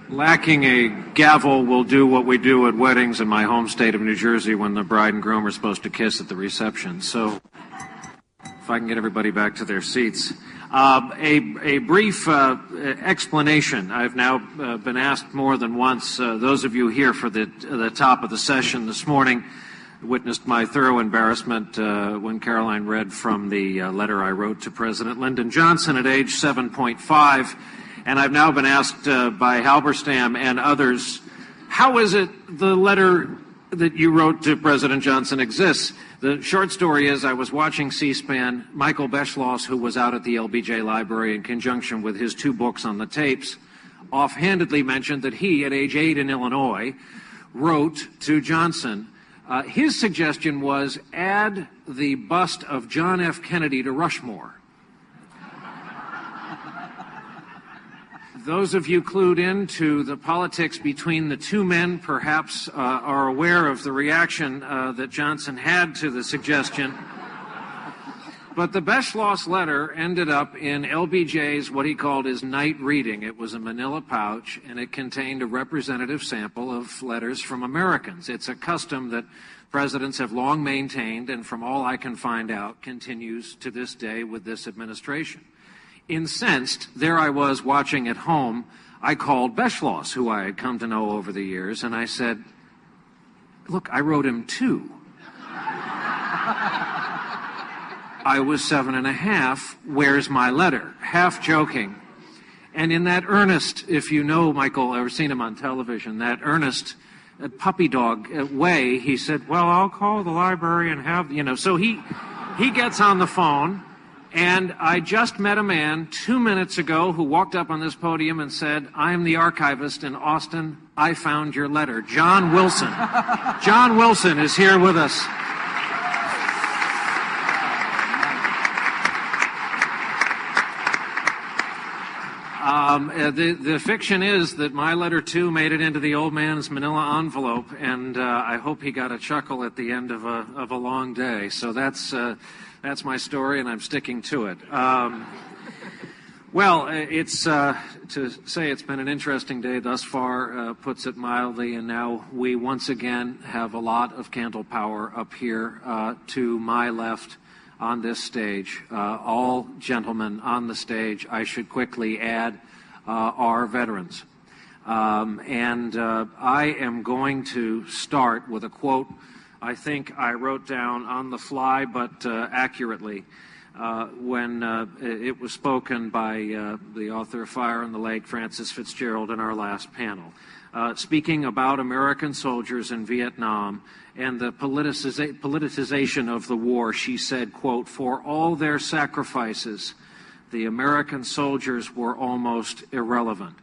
Lacking a gavel, we'll do what we do at weddings in my home state of New Jersey when the bride and groom are supposed to kiss at the reception. So if I can get everybody back to their seats. A brief explanation. I've now been asked more than once. Those of you here for the top of the session this morning witnessed my thorough embarrassment when Caroline read from the letter I wrote to President Lyndon Johnson at age 7.5. And I've now been asked by Halberstam and others, how is it the letter that you wrote to President Johnson exists? The short story is I was watching C-SPAN. Michael Beschloss, who was out at the LBJ library in conjunction with his 2 books on the tapes, offhandedly mentioned that he, at age 8 in Illinois, wrote to Johnson. His suggestion was add the bust of John F. Kennedy to Rushmore. Those of you clued into the politics between the 2 men perhaps are aware of the reaction that Johnson had to the suggestion. But the Beschloss letter ended up in LBJ's, what he called his night reading. It was a manila pouch, and it contained a representative sample of letters from Americans. It's a custom that presidents have long maintained, and from all I can find out, continues to this day with this administration. Incensed, there I was watching at home. I called Beschloss, who I had come to know over the years, and I said, look, I wrote him too. I was 7.5. Where's my letter? Half joking. And in that earnest, if you know Michael, or seen him on television, that earnest puppy dog way, he said, well, I'll call the library and have, so he gets on the phone. And I just met a man 2 minutes ago who walked up on this podium and said, I am the archivist in Austin. I found your letter. John Wilson. John Wilson is here with us. The fiction is that my letter, too, made it into the old man's manila envelope, and I hope he got a chuckle at the end of a long day. So that's my story, and I'm sticking to it. Well, it's to say it's been an interesting day thus far, puts it mildly, and now we once again have a lot of candle power up here to my left on this stage. All gentlemen on the stage, I should quickly add, are veterans. And I am going to start with a quote I think I wrote down on the fly, but accurately, when it was spoken by the author of Fire in the Lake, Francis Fitzgerald, in our last panel. Speaking about American soldiers in Vietnam and the politicization of the war, she said, quote, for all their sacrifices, the American soldiers were almost irrelevant.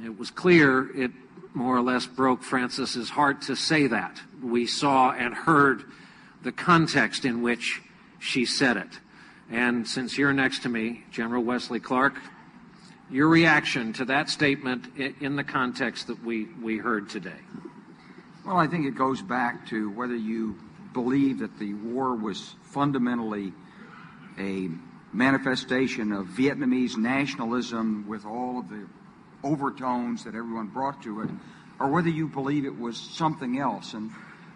It was clear it more or less broke Francis's heart to say that. We saw and heard the context in which she said it. And since you're next to me, General Wesley Clark, your reaction to that statement in the context that we heard today. Well, I think it goes back to whether you believe that the war was fundamentally a manifestation of Vietnamese nationalism with all of the overtones that everyone brought to it, or whether you believe it was something else. And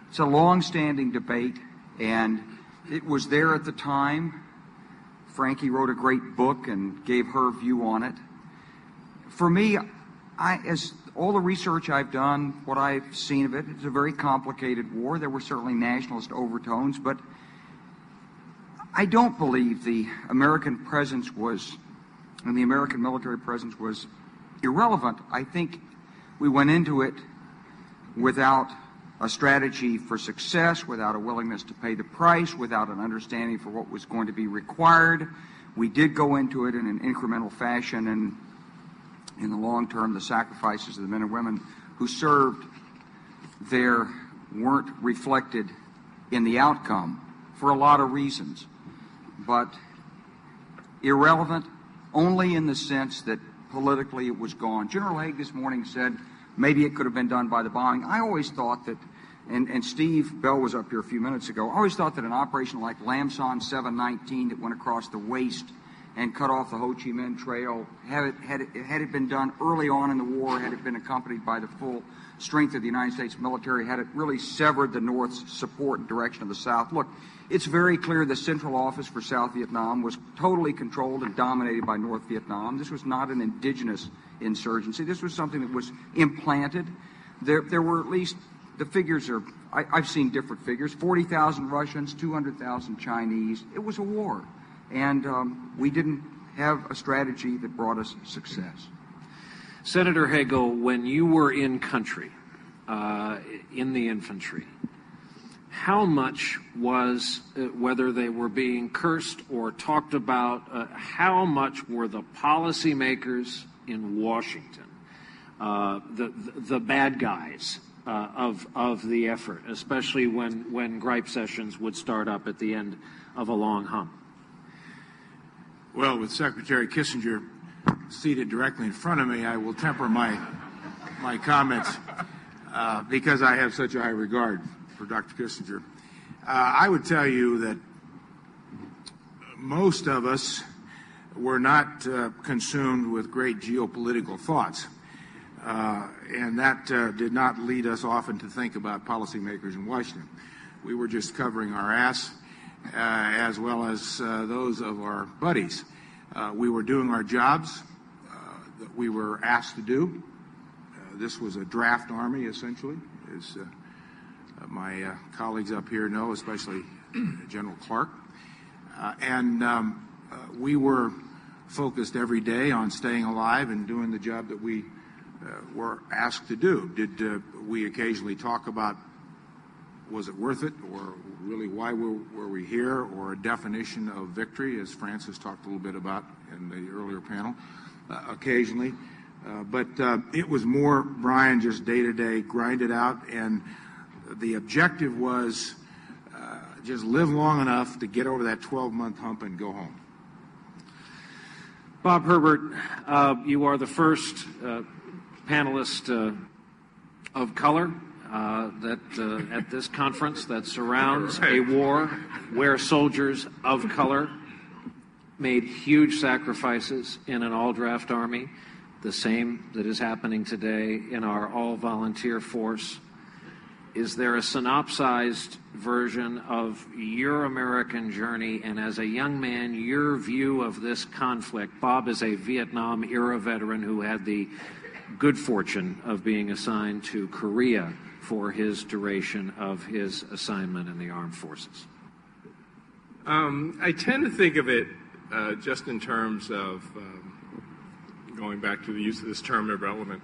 it's a long-standing debate, and it was there at the time. Frankie wrote a great book and gave her view on it. For me, as all the research I've done, what I've seen of it, it's a very complicated war. There were certainly nationalist overtones, but I don't believe the American presence was, and the American military presence was irrelevant. I think we went into it without a strategy for success, without a willingness to pay the price, without an understanding for what was going to be required. We did go into it in an incremental fashion, and in the long term, the sacrifices of the men and women who served there weren't reflected in the outcome for a lot of reasons. But irrelevant only in the sense that politically it was gone. General Haig this morning said maybe it could have been done by the bombing. I always thought that, and Steve Bell was up here a few minutes ago, I always thought that an operation like Lamson 719 that went across the waste and cut off the Ho Chi Minh Trail. Had it been done early on in the war, had it been accompanied by the full strength of the United States military, had it really severed the North's support and direction of the South. Look, it's very clear the Central Office for South Vietnam was totally controlled and dominated by North Vietnam. This was not an indigenous insurgency. This was something that was implanted. There were at least, the figures are, I've seen different figures, 40,000 Russians, 200,000 Chinese. It was a war. And we didn't have a strategy that brought us success. Senator Hagel, when you were in country, in the infantry, how much was, whether they were being cursed or talked about, how much were the policymakers in Washington, the bad guys of the effort, especially when gripe sessions would start up at the end of a long hump? Well, with Secretary Kissinger seated directly in front of me, I will temper my comments because I have such a high regard for Dr. Kissinger. I would tell you that most of us were not consumed with great geopolitical thoughts, and that did not lead us often to think about policymakers in Washington. We were just covering our ass, as well as those of our buddies. We were doing our jobs that we were asked to do. This was a draft army, essentially, as my colleagues up here know, especially General Clark. And we were focused every day on staying alive and doing the job that we were asked to do. Did we occasionally talk about, was it worth it, or really why were we here, or a definition of victory, as Francis talked a little bit about in the earlier panel, occasionally. But it was more, Brian, just day-to-day, grind it out, and the objective was just live long enough to get over that 12-month hump and go home. Bob Herbert, you are the first panelist of color at this conference that surrounds a war where soldiers of color made huge sacrifices in an all-draft army, the same that is happening today in our all-volunteer force. Is there a synopsized version of your American journey, and as a young man, your view of this conflict? Bob is a Vietnam-era veteran who had the good fortune of being assigned to Korea for his duration of his assignment in the armed forces. I tend to think of it just in terms of going back to the use of this term irrelevant.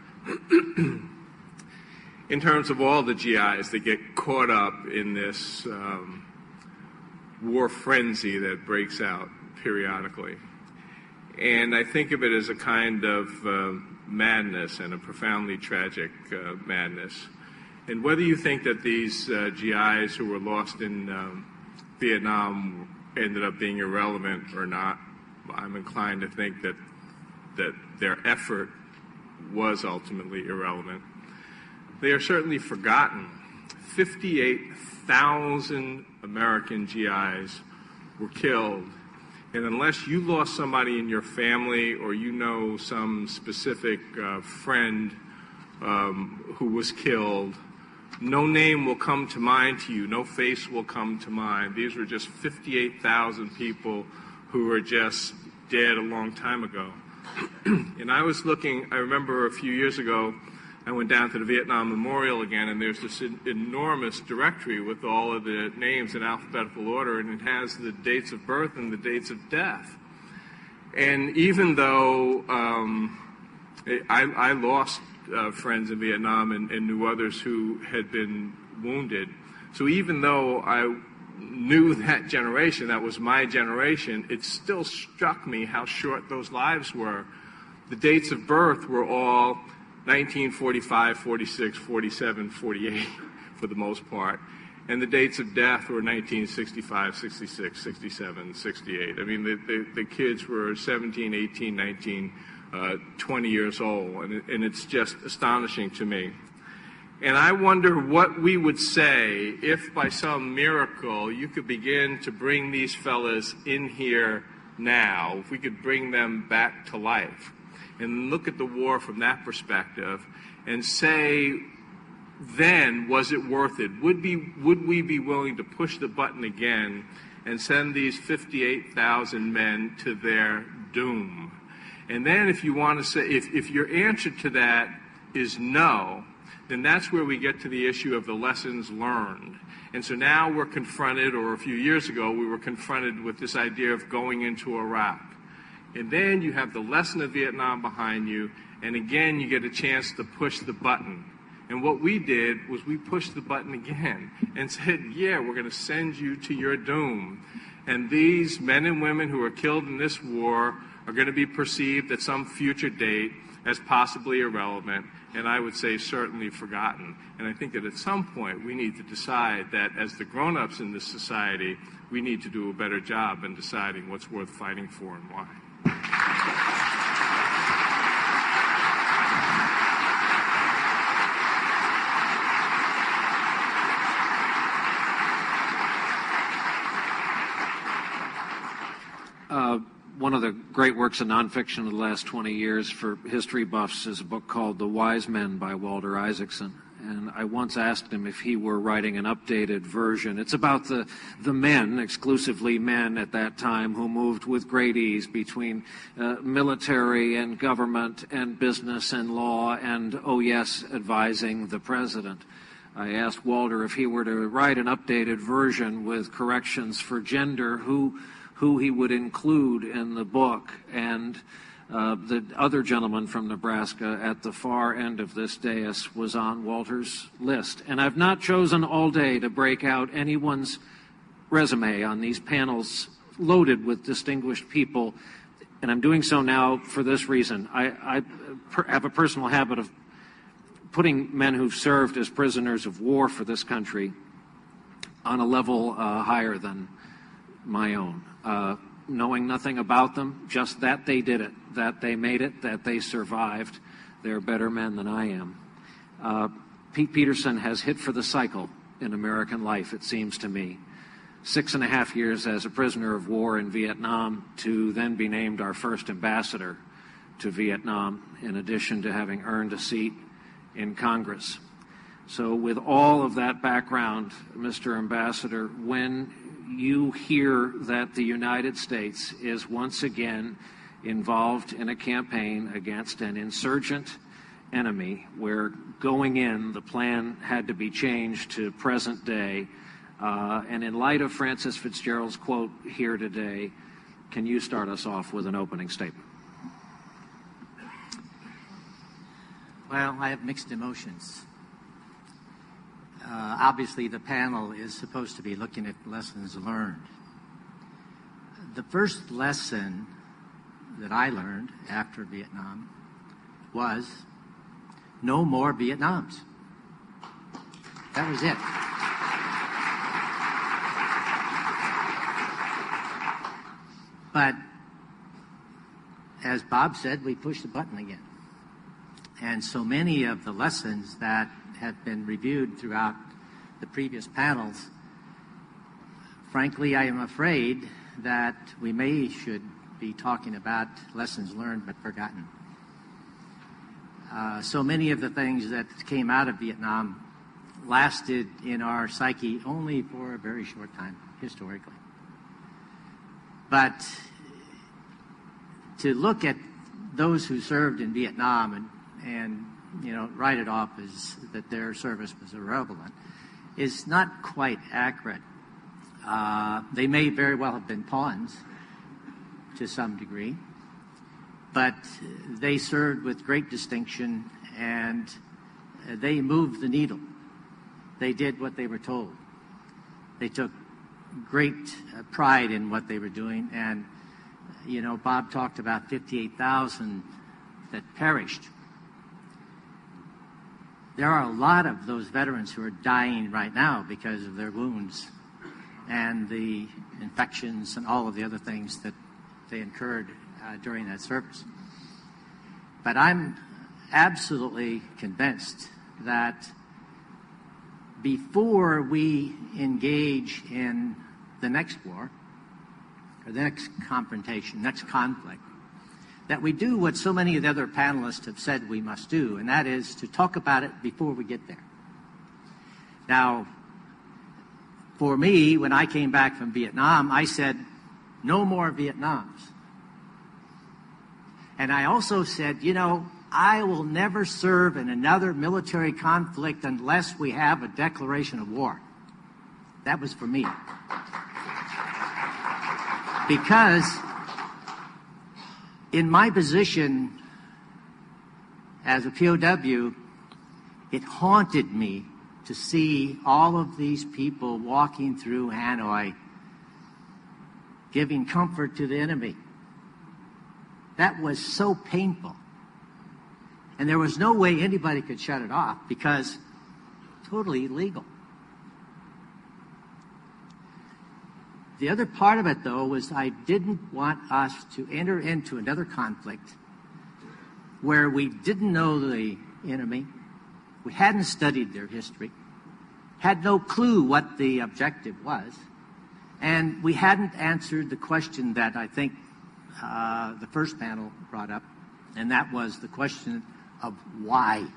In terms of all the GIs that get caught up in this war frenzy that breaks out periodically. And I think of it as a kind of madness, and a profoundly tragic madness. And whether you think that these GIs who were lost in Vietnam ended up being irrelevant or not, I'm inclined to think that their effort was ultimately irrelevant. They are certainly forgotten. 58,000 American GIs were killed. And unless you lost somebody in your family, or you know some specific friend who was killed, no name will come to mind to you. No face will come to mind. These were just 58,000 people who were just dead a long time ago. And I was looking, I remember a few years ago, I went down to the Vietnam Memorial again, and there's this enormous directory with all of the names in alphabetical order, and it has the dates of birth and the dates of death. And even though I lost friends in Vietnam and knew others who had been wounded, so even though I knew that generation, that was my generation, it still struck me how short those lives were. The dates of birth were all 1945, 46, 47, 48 for the most part. And the dates of death were 1965, 66, 67, 68. I mean, the kids were 17, 18, 19, 20 years old. And it's just astonishing to me. And I wonder what we would say if by some miracle you could begin to bring these fellas in here now, if we could bring them back to life and look at the war from that perspective and say, then, was it worth it? Would we be willing to push the button again and send these 58,000 men to their doom? And then if you want to say, if your answer to that is no, then that's where we get to the issue of the lessons learned. And so now we're confronted, or a few years ago, we were confronted with this idea of going into Iraq. And then you have the lesson of Vietnam behind you, and again, you get a chance to push the button. And what we did was we pushed the button again and said, yeah, we're going to send you to your doom. And these men and women who are killed in this war are going to be perceived at some future date as possibly irrelevant, and I would say certainly forgotten. And I think that at some point we need to decide that as the grown-ups in this society, we need to do a better job in deciding what's worth fighting for and why. One of the great works of nonfiction of the last 20 years for history buffs is a book called The Wise Men by Walter Isaacson. And I once asked him if he were writing an updated version. It's about the men, exclusively men at that time, who moved with great ease between military and government and business and law and, oh yes, advising the president. I asked Walter if he were to write an updated version with corrections for gender, who he would include in the book. And the other gentleman from Nebraska at the far end of this dais was on Walter's list. And I've not chosen all day to break out anyone's resume on these panels loaded with distinguished people. And I'm doing so now for this reason. I have a personal habit of putting men who've served as prisoners of war for this country on a level higher than my own. Knowing nothing about them, just that they did it, that they made it, that they survived. They're better men than I am. Pete Peterson has hit for the cycle in American life, it seems to me. 6.5 years as a prisoner of war in Vietnam, to then be named our first ambassador to Vietnam, in addition to having earned a seat in Congress. So with all of that background, Mr. Ambassador, when you hear that the United States is once again involved in a campaign against an insurgent enemy, where going in, the plan had to be changed to present day, and in light of Francis Fitzgerald's quote here today, can you start us off with an opening statement? Well, I have mixed emotions. Obviously, the panel is supposed to be looking at lessons learned. The first lesson that I learned after Vietnam was no more Vietnams. That was it. But as Bob said, we pushed the button again. And so many of the lessons that have been reviewed throughout the previous panels, frankly, I am afraid that we should be talking about lessons learned but forgotten. So many of the things that came out of Vietnam lasted in our psyche only for a very short time, historically. But to look at those who served in Vietnam and write it off as that their service was irrelevant is not quite accurate. They may very well have been pawns to some degree, but they served with great distinction and they moved the needle. They did what they were told. They took great pride in what they were doing, and Bob talked about 58,000 that perished. There are a lot of those veterans who are dying right now because of their wounds and the infections and all of the other things that they incurred during that service. But I'm absolutely convinced that before we engage in the next war, or the next confrontation, next conflict, that we do what so many of the other panelists have said we must do, and that is to talk about it before we get there. Now, for me, when I came back from Vietnam, I said, no more Vietnams. And I also said, you know, I will never serve in another military conflict unless we have a declaration of war. That was for me. Because in my position as a POW, it haunted me to see all of these people walking through Hanoi giving comfort to the enemy. That was so painful. And there was no way anybody could shut it off because totally illegal. The other part of it, though, was I didn't want us to enter into another conflict where we didn't know the enemy, we hadn't studied their history, had no clue what the objective was, and we hadn't answered the question that I think the first panel brought up, and that was the question of why.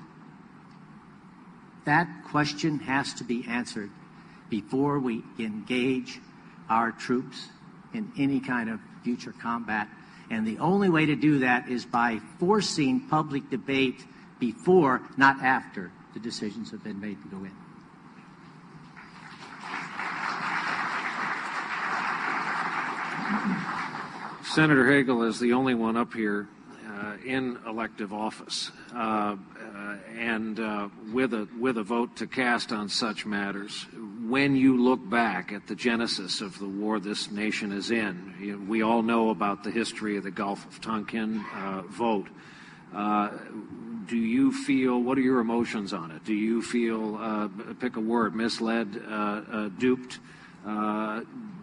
That question has to be answered before we engage our troops in any kind of future combat. And the only way to do that is by forcing public debate before, not after, the decisions have been made to go in. Senator Hagel is the only one up here in elective office and with a vote to cast on such matters. When you look back at the genesis of the war this nation is in, we all know about the history of the Gulf of Tonkin vote. Do you feel, what are your emotions on it? Do you feel, pick a word, misled, duped?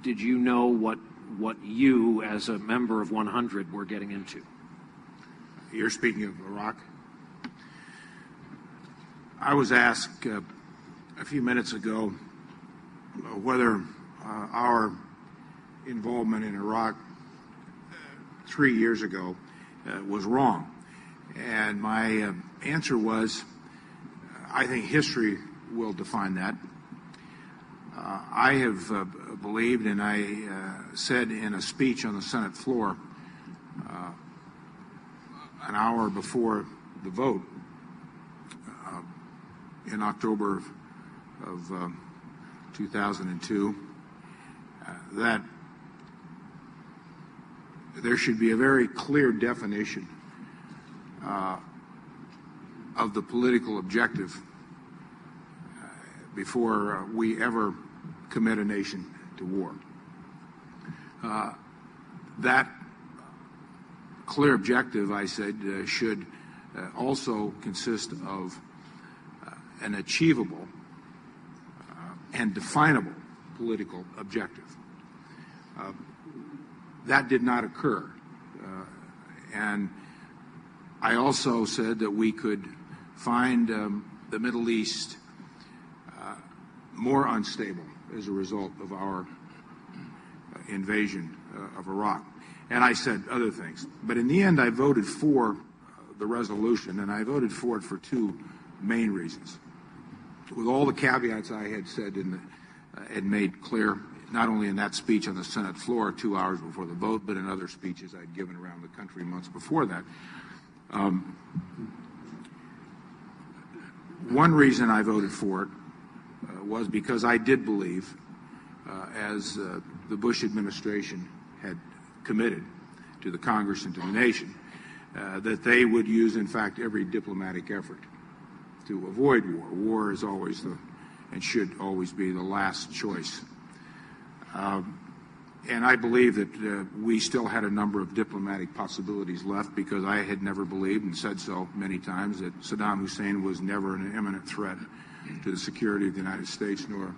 Did you know what you, as a member of 100, were getting into? You're speaking of Iraq? I was asked a few minutes ago whether our involvement in Iraq 3 years ago was wrong. And my answer was, I think history will define that. I have believed, and I said in a speech on the Senate floor an hour before the vote in October of 2002, that there should be a very clear definition of the political objective before we ever commit a nation to war. That clear objective, I said, should also consist of an achievable and definable political objective. That did not occur. And I also said that we could find the Middle East more unstable as a result of our invasion of Iraq. And I said other things. But in the end, I voted for the resolution, and I voted for it for two main reasons. With all the caveats I had said and made clear, not only in that speech on the Senate floor 2 hours before the vote, but in other speeches I'd given around the country months before that. One reason I voted for it was because I did believe, as the Bush administration had committed to the Congress and to the nation, that they would use, in fact, every diplomatic effort to avoid war. War is always and should always be the last choice. And I believe that we still had a number of diplomatic possibilities left, because I had never believed, and said so many times, that Saddam Hussein was never an imminent threat to the security of the United States nor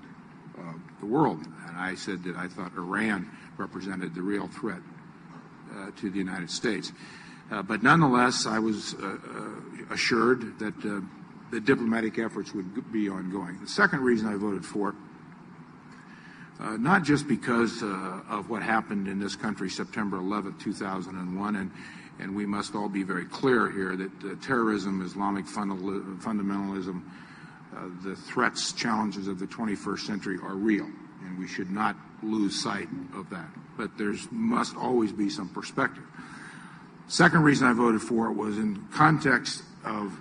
the world. And I said that I thought Iran represented the real threat to the United States. But nonetheless, I was assured that the diplomatic efforts would be ongoing. The second reason I voted for it not just because of what happened in this country September 11th, 2001, and we must all be very clear here that terrorism, Islamic fundamentalism, the threats, challenges of the 21st century are real, and we should not lose sight of that. But there must always be some perspective. Second reason I voted for it was in context of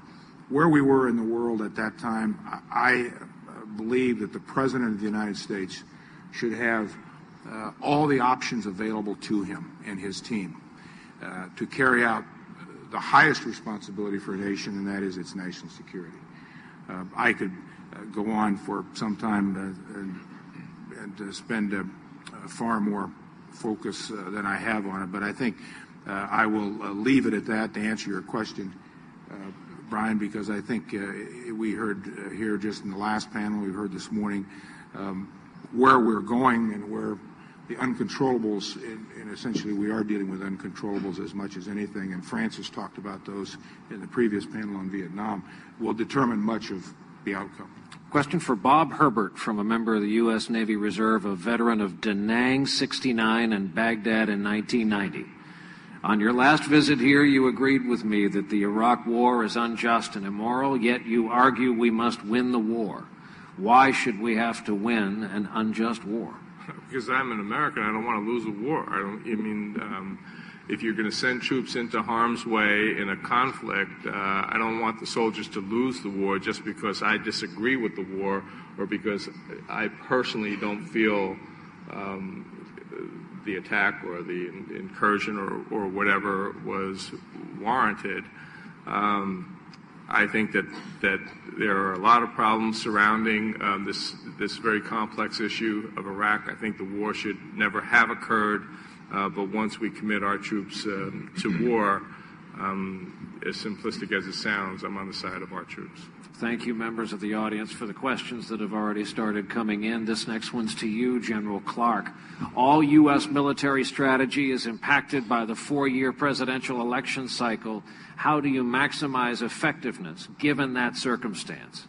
where we were in the world at that time. I believe that the President of the United States should have all the options available to him and his team to carry out the highest responsibility for a nation, and that is its national security. I could go on for some time and spend far more focus than I have on it, but I think I will leave it at that to answer your question, Brian, because I think we heard here just in the last panel, we heard this morning where we're going and where the uncontrollables, and essentially we are dealing with uncontrollables as much as anything, and Francis talked about those in the previous panel on Vietnam, will determine much of the outcome. Question for Bob Herbert from a member of the U.S. Navy Reserve, a veteran of Da Nang 69 and Baghdad in 1990. On your last visit here, you agreed with me that the Iraq War is unjust and immoral, yet you argue we must win the war. Why should we have to win an unjust war? Because I'm an American, I don't want to lose a war. If you're going to send troops into harm's way in a conflict, I don't want the soldiers to lose the war just because I disagree with the war or because I personally don't feel the attack or the incursion or whatever was warranted. I think that there are a lot of problems surrounding this very complex issue of Iraq. I think the war should never have occurred, but once we commit our troops to war, as simplistic as it sounds, I'm on the side of our troops. Thank you, members of the audience, for the questions that have already started coming in. This next one's to you, General Clark. All U.S. military strategy is impacted by the 4-year presidential election cycle. How do you maximize effectiveness given that circumstance?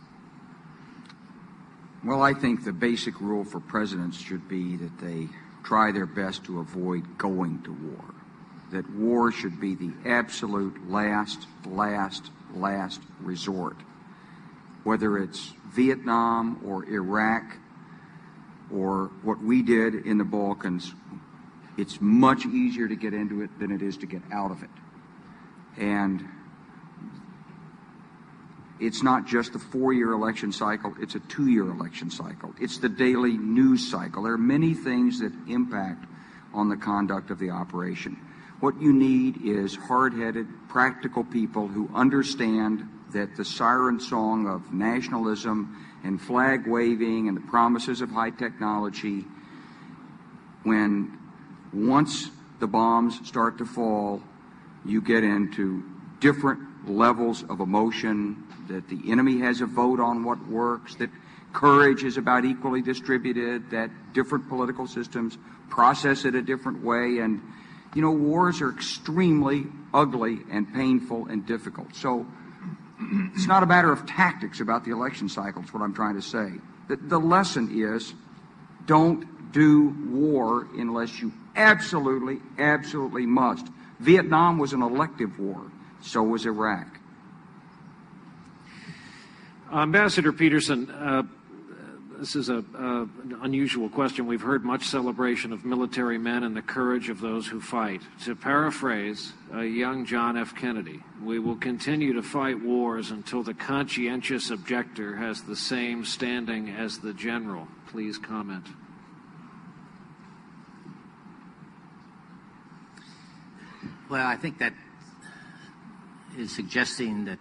Well, I think the basic rule for presidents should be that they try their best to avoid going to war. That war should be the absolute last resort. Whether it's Vietnam or Iraq or what we did in the Balkans, it's much easier to get into it than it is to get out of it. And it's not just the 4-year election cycle, it's a 2-year election cycle. It's the daily news cycle. There are many things that impact on the conduct of the operation. What you need is hard-headed, practical people who understand that the siren song of nationalism and flag waving and the promises of high technology, when once the bombs start to fall, you get into different levels of emotion, that the enemy has a vote on what works, that courage is about equally distributed, that different political systems process it a different way. And, you know, wars are extremely ugly and painful and difficult. So it's not a matter of tactics about the election cycle, is what I'm trying to say. The lesson is don't do war unless you absolutely must. Vietnam was an elective war. So was Iraq. Ambassador Peterson, this is an unusual question. We've heard much celebration of military men and the courage of those who fight. To paraphrase young John F. Kennedy, we will continue to fight wars until the conscientious objector has the same standing as the general. Please comment. Well, I think that is suggesting that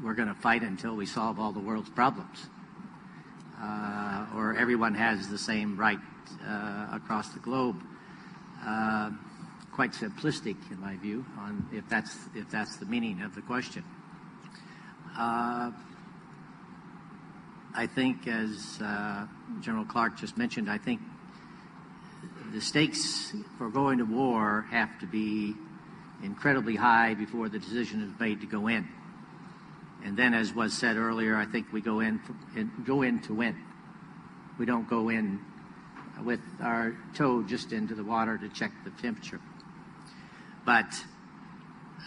we're going to fight until we solve all the world's problems, or everyone has the same right across the globe. Quite simplistic, in my view, on if that's the meaning of the question. I think, as General Clark just mentioned, I think the stakes for going to war have to be incredibly high before the decision is made to go in. And then, as was said earlier, I think we go in to win. We don't go in with our toe just into the water to check the temperature. But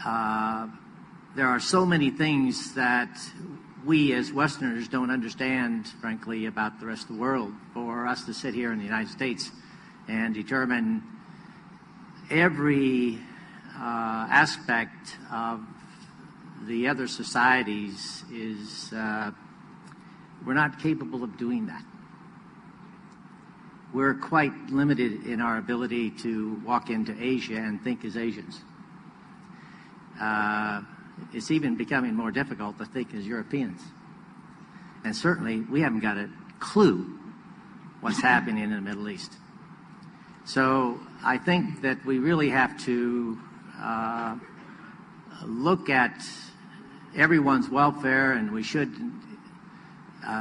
there are so many things that we as Westerners don't understand, frankly, about the rest of the world, for us to sit here in the United States and determine every aspect of the other societies is, we're not capable of doing that. We're quite limited in our ability to walk into Asia and think as Asians. It's even becoming more difficult to think as Europeans. And certainly, we haven't got a clue what's happening in the Middle East. So I think that we really have to look at everyone's welfare, and we should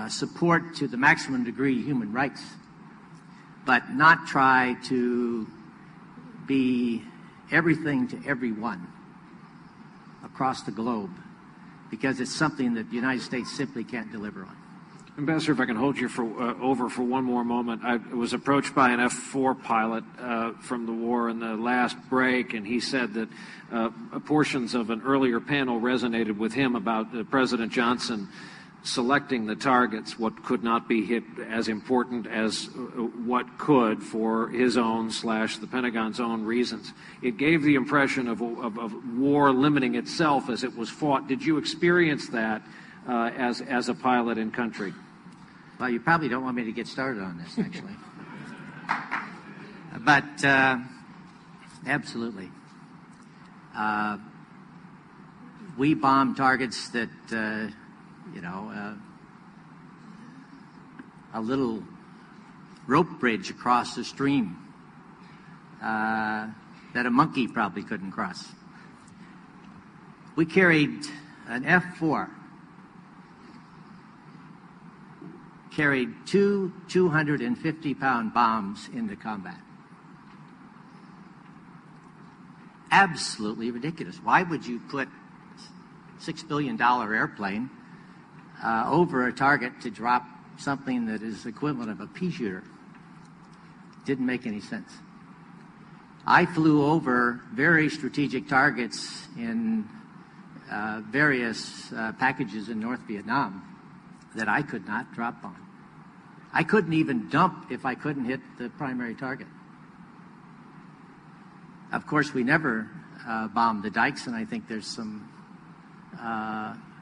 support to the maximum degree human rights, but not try to be everything to everyone across the globe, because it's something that the United States simply can't deliver on. Ambassador, if I can hold you over for one more moment. I was approached by an F-4 pilot from the war in the last break, and he said that portions of an earlier panel resonated with him about President Johnson selecting the targets, what could not be hit as important as what could for his own / the Pentagon's own reasons. It gave the impression of war limiting itself as it was fought. Did you experience that as a pilot in country? Well, you probably don't want me to get started on this, actually. But absolutely. We bomb targets that a little rope bridge across the stream that a monkey probably couldn't cross. We carried an F-4, carried two 250-pound bombs into combat. Absolutely ridiculous. Why would you put a $6 billion airplane over a target to drop something that is equivalent of a pea shooter? Didn't make any sense. I flew over very strategic targets in various packages in North Vietnam that I could not drop on. I couldn't even dump if I couldn't hit the primary target. Of course, we never bombed the dikes, and I think there's some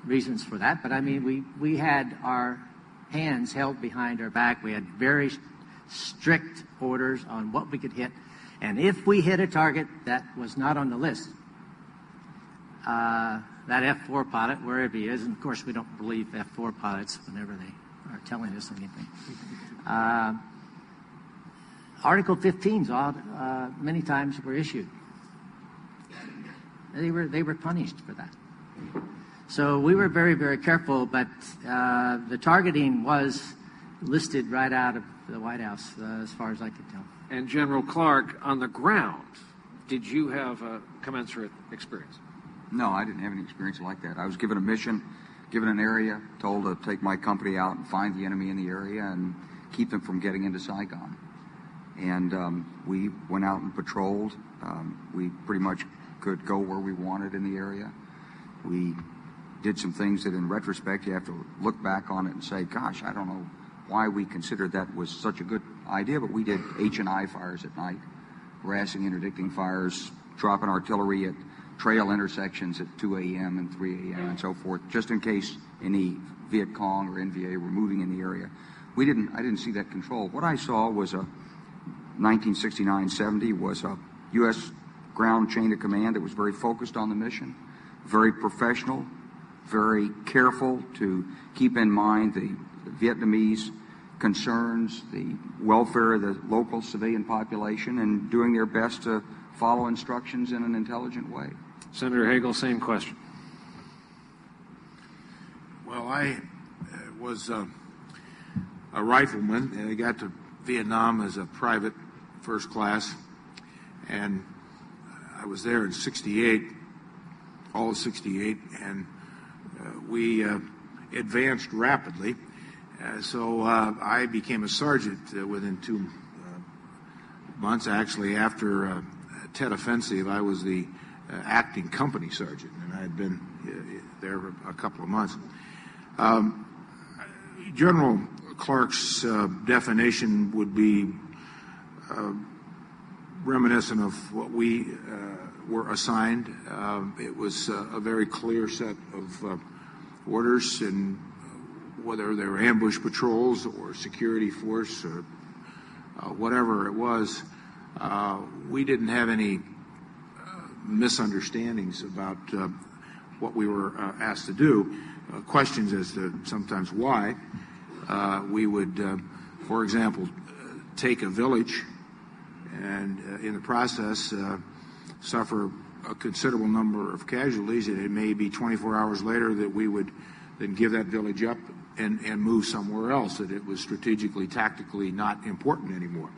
reasons for that. But I mean, we had our hands held behind our back. We had very strict orders on what we could hit. And if we hit a target that was not on the list, that F-4 pilot, wherever he is, and of course we don't believe F-4 pilots whenever they are telling us anything. Article 15s many times were issued. They were punished for that. So we were very, very careful, but the targeting was listed right out of the White House, as far as I could tell. And General Clark, on the ground, did you have a commensurate experience? No, I didn't have any experience like that. I was given a mission, given an area, told to take my company out and find the enemy in the area and keep them from getting into Saigon. And we went out and patrolled. We pretty much could go where we wanted in the area. We did some things that in retrospect you have to look back on it and say, gosh, I don't know why we considered that was such a good idea, but we did H&I fires at night, harassing, interdicting fires, dropping artillery at trail intersections at 2 a.m. and 3 a.m. and so forth, just in case any Viet Cong or NVA were moving in the area. I didn't see that control. What I saw was a 1969-70 was a U.S. ground chain of command that was very focused on the mission, very professional, very careful to keep in mind the Vietnamese concerns, the welfare of the local civilian population, and doing their best to follow instructions in an intelligent way. Senator Hagel, same question. Well, I was a rifleman, and I got to Vietnam as a private first class, and I was there in '68, all of '68, and we advanced rapidly. So I became a sergeant within 2 months. Actually, after Tet Offensive, I was the acting company sergeant, and I had been there for a couple of months. General Clark's definition would be reminiscent of what we were assigned. It was a very clear set of orders, and whether they were ambush patrols or security force or whatever it was, we didn't have any misunderstandings about what we were asked to do. Questions as to sometimes why. We would, for example, take a village and in the process suffer a considerable number of casualties, and it may be 24 hours later that we would then give that village up and move somewhere else, that it was strategically, tactically not important anymore.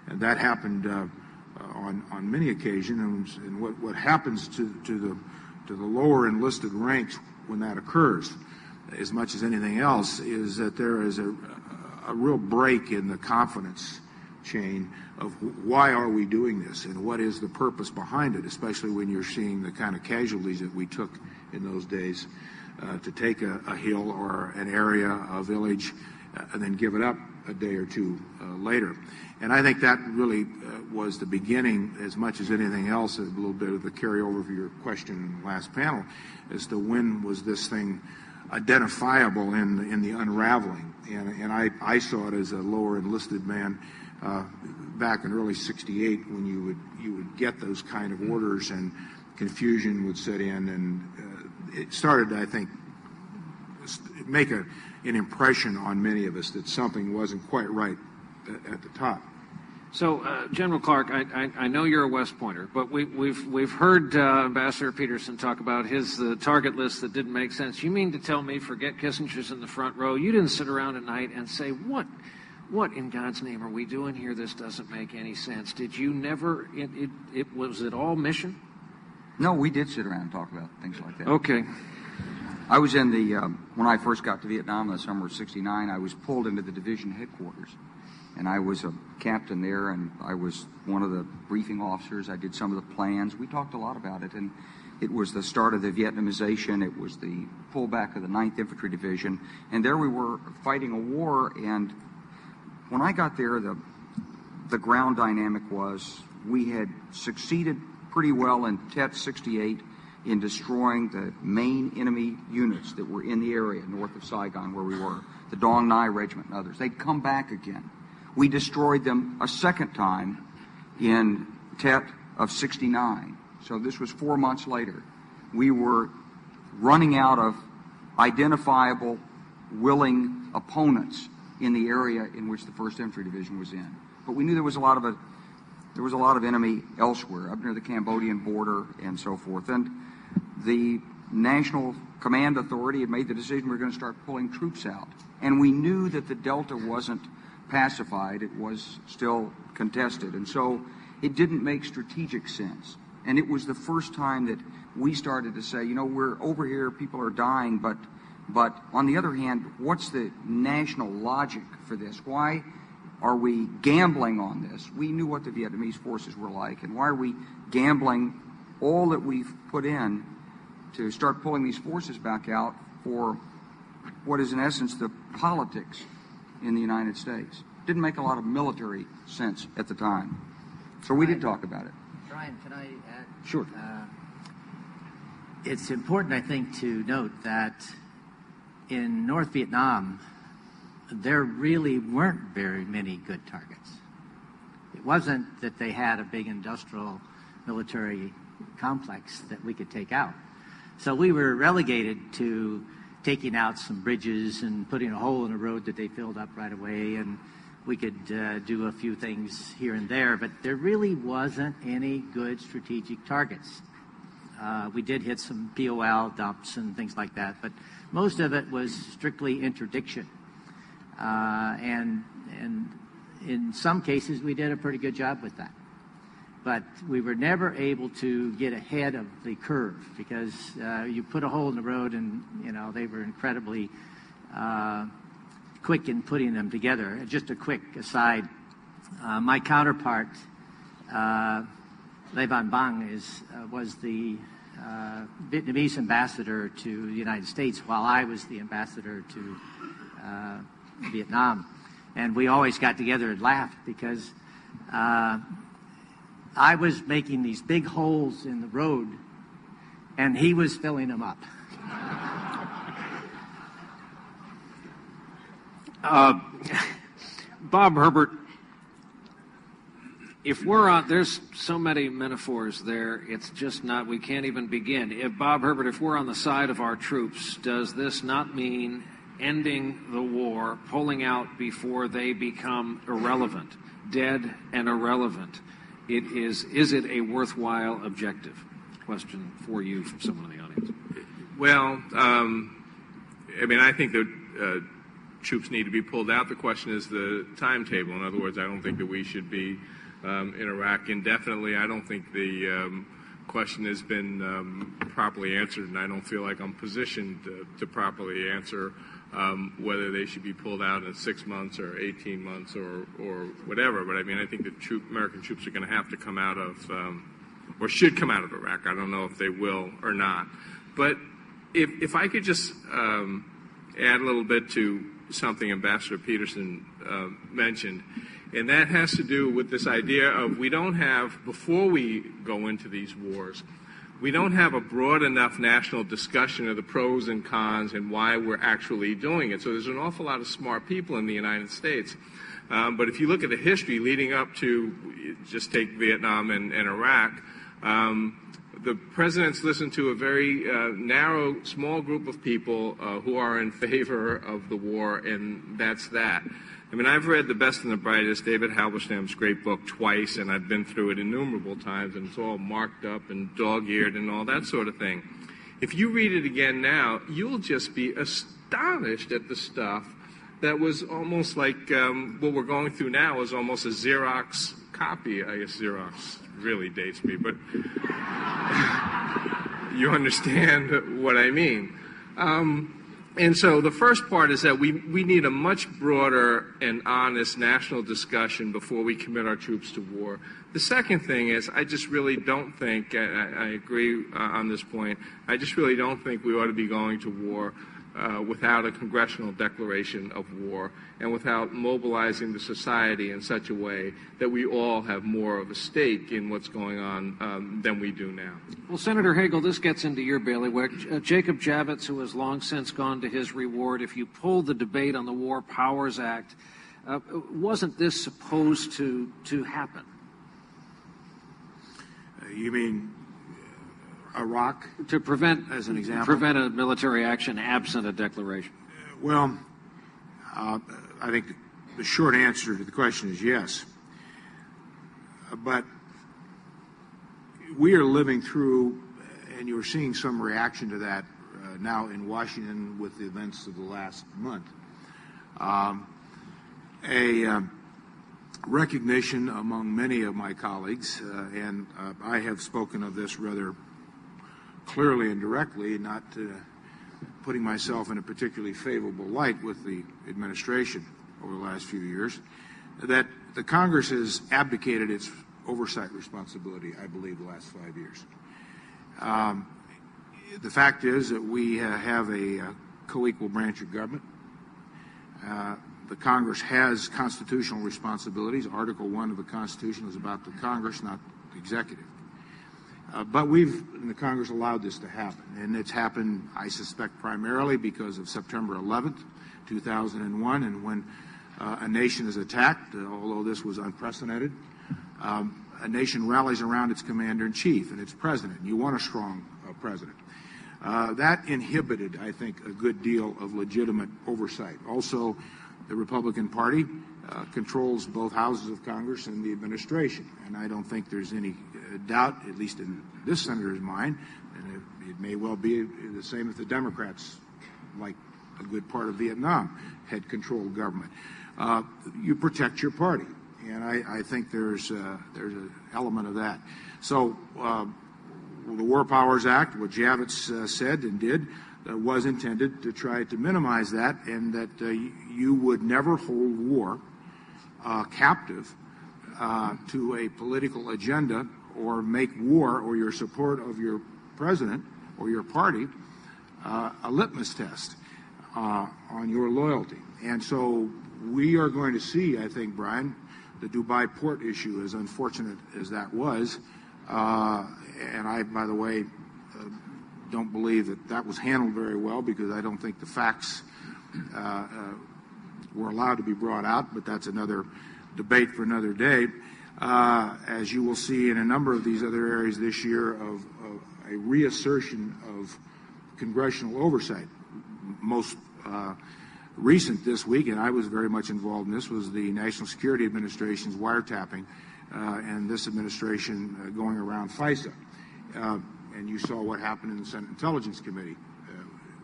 And that happened on many occasions. And what happens to the lower enlisted ranks when that occurs, as much as anything else, is that there is a real break in the confidence chain of why are we doing this and what is the purpose behind it, especially when you're seeing the kind of casualties that we took in those days to take a hill or an area, a village, and then give it up a day or two later. And I think that really was the beginning, as much as anything else, a little bit of the carryover for your question in the last panel, as to when was this thing identifiable in the unraveling. And I saw it as a lower enlisted man back in early '68 when you would get those kind of orders and confusion would set in, and it started, I think, make an impression on many of us that something wasn't quite right at the top. So, General Clark, I know you're a West Pointer, but we've heard Ambassador Peterson talk about the target list that didn't make sense. You mean to tell me, forget Kissinger's in the front row, you didn't sit around at night and say, what in God's name are we doing here? This doesn't make any sense. Did you never? Was it all mission? No, we did sit around and talk about things like that. Okay. I was in when I first got to Vietnam in the summer of '69, I was pulled into the division headquarters. And I was a captain there, and I was one of the briefing officers. I did some of the plans. We talked a lot about it, and it was the start of the Vietnamization. It was the pullback of the 9th Infantry Division. And there we were fighting a war, and when I got there, the ground dynamic was we had succeeded pretty well in Tet 68 in destroying the main enemy units that were in the area north of Saigon where we were, the Dong Nai Regiment and others. They'd come back again. We destroyed them a second time in Tet of '69. So this was 4 months later. We were running out of identifiable, willing opponents in the area in which the 1st Infantry Division was in. But we knew there was a lot of enemy elsewhere, up near the Cambodian border and so forth. And the National Command Authority had made the decision we were going to start pulling troops out. And we knew that the Delta wasn't pacified, it was still contested, and so it didn't make strategic sense. And it was the first time that we started to say, we're over here, people are dying, but on the other hand, what's the national logic for this? Why are we gambling on this? We knew what the Vietnamese forces were like, and why are we gambling all that we've put in to start pulling these forces back out for what is in essence the politics in the United States? Didn't make a lot of military sense at the time. So we did talk about it. Brian, can I add? Sure. It's important, I think, to note that in North Vietnam, there really weren't very many good targets. It wasn't that they had a big industrial military complex that we could take out. So we were relegated to taking out some bridges and putting a hole in a road that they filled up right away, and we could do a few things here and there, but there really wasn't any good strategic targets. We did hit some POL dumps and things like that, but most of it was strictly interdiction. And in some cases, we did a pretty good job with that. But we were never able to get ahead of the curve because you put a hole in the road and, they were incredibly quick in putting them together. Just a quick aside, my counterpart Le Van Bang was the Vietnamese ambassador to the United States while I was the ambassador to Vietnam. And we always got together and laughed because I was making these big holes in the road and he was filling them up. Bob Herbert, if we're on, there's so many metaphors there, it's just not, we can't even begin. Bob Herbert, if we're on the side of our troops, does this not mean ending the war, pulling out before they become irrelevant, dead and irrelevant? Is it a worthwhile objective? Question for you from someone in the audience. Well, I mean, I think that troops need to be pulled out. The question is the timetable. In other words, I don't think that we should be in Iraq indefinitely. I don't think the question has been properly answered, and I don't feel like I'm positioned to properly answer whether they should be pulled out in 6 months or 18 months or whatever. But I mean, I think the American troops are going to have to come out of, or should come out of Iraq. I don't know if they will or not. But if I could just add a little bit to something Ambassador Peterson mentioned, and that has to do with this idea of we don't have, before we go into these wars, we don't have a broad enough national discussion of the pros and cons and why we're actually doing it. So there's an awful lot of smart people in the United States. But if you look at the history leading up to, just take Vietnam and Iraq, the presidents listen to a very narrow, small group of people who are in favor of the war, and that's that. I mean, I've read The Best and the Brightest, David Halberstam's great book, twice, and I've been through it innumerable times, and it's all marked up and dog-eared and all that sort of thing. If you read it again now, you'll just be astonished at the stuff that was almost like what we're going through now is almost a Xerox copy. I guess Xerox really dates me, but you understand what I mean. And so the first part is that we need a much broader and honest national discussion before we commit our troops to war. The second thing is I just really don't think, I agree on this point, I just really don't think we ought to be going to war without a congressional declaration of war and without mobilizing the society in such a way that we all have more of a stake in what's going on than we do now. Well, Senator Hagel, this gets into your bailiwick. Jacob Javits, who has long since gone to his reward, if you pull the debate on the War Powers Act, wasn't this supposed to happen? You mean Iraq? To prevent, as an example, prevent a military action absent a declaration. Well, I think the short answer to the question is yes. But we are living through, and you're seeing some reaction to that now in Washington with the events of the last month, a recognition among many of my colleagues, and I have spoken of this rather clearly and directly, not putting myself in a particularly favorable light with the administration over the last few years, that the Congress has abdicated its oversight responsibility, I believe, the last 5 years. The fact is that we have a co-equal branch of government. The Congress has constitutional responsibilities. Article 1 of the Constitution is about the Congress, not the executive. But we've, in the Congress, allowed this to happen. And it's happened, I suspect, primarily because of September 11th, 2001, and when a nation is attacked, although this was unprecedented, a nation rallies around its commander-in-chief and its president. You want a strong president. That inhibited, I think, a good deal of legitimate oversight. Also, the Republican Party controls both houses of Congress and the administration. And I don't think there's any doubt, at least in this senator's mind, and it may well be the same if the Democrats, like a good part of Vietnam, had controlled government. You protect your party, and I think there's an element of that. So the War Powers Act, what Javits said and did, was intended to try to minimize that, and that you would never hold war captive to a political agenda or make war or your support of your president or your party a litmus test on your loyalty. And so we are going to see, I think, Brian, the Dubai port issue, as unfortunate as that was, and I, by the way, don't believe that that was handled very well, because I don't think the facts were allowed to be brought out, but that's another debate for another day. As you will see in a number of these other areas this year, of a reassertion of congressional oversight. Most recent this week, and I was very much involved in this, was the National Security Administration's wiretapping and this administration going around FISA. And you saw what happened in the Senate Intelligence Committee,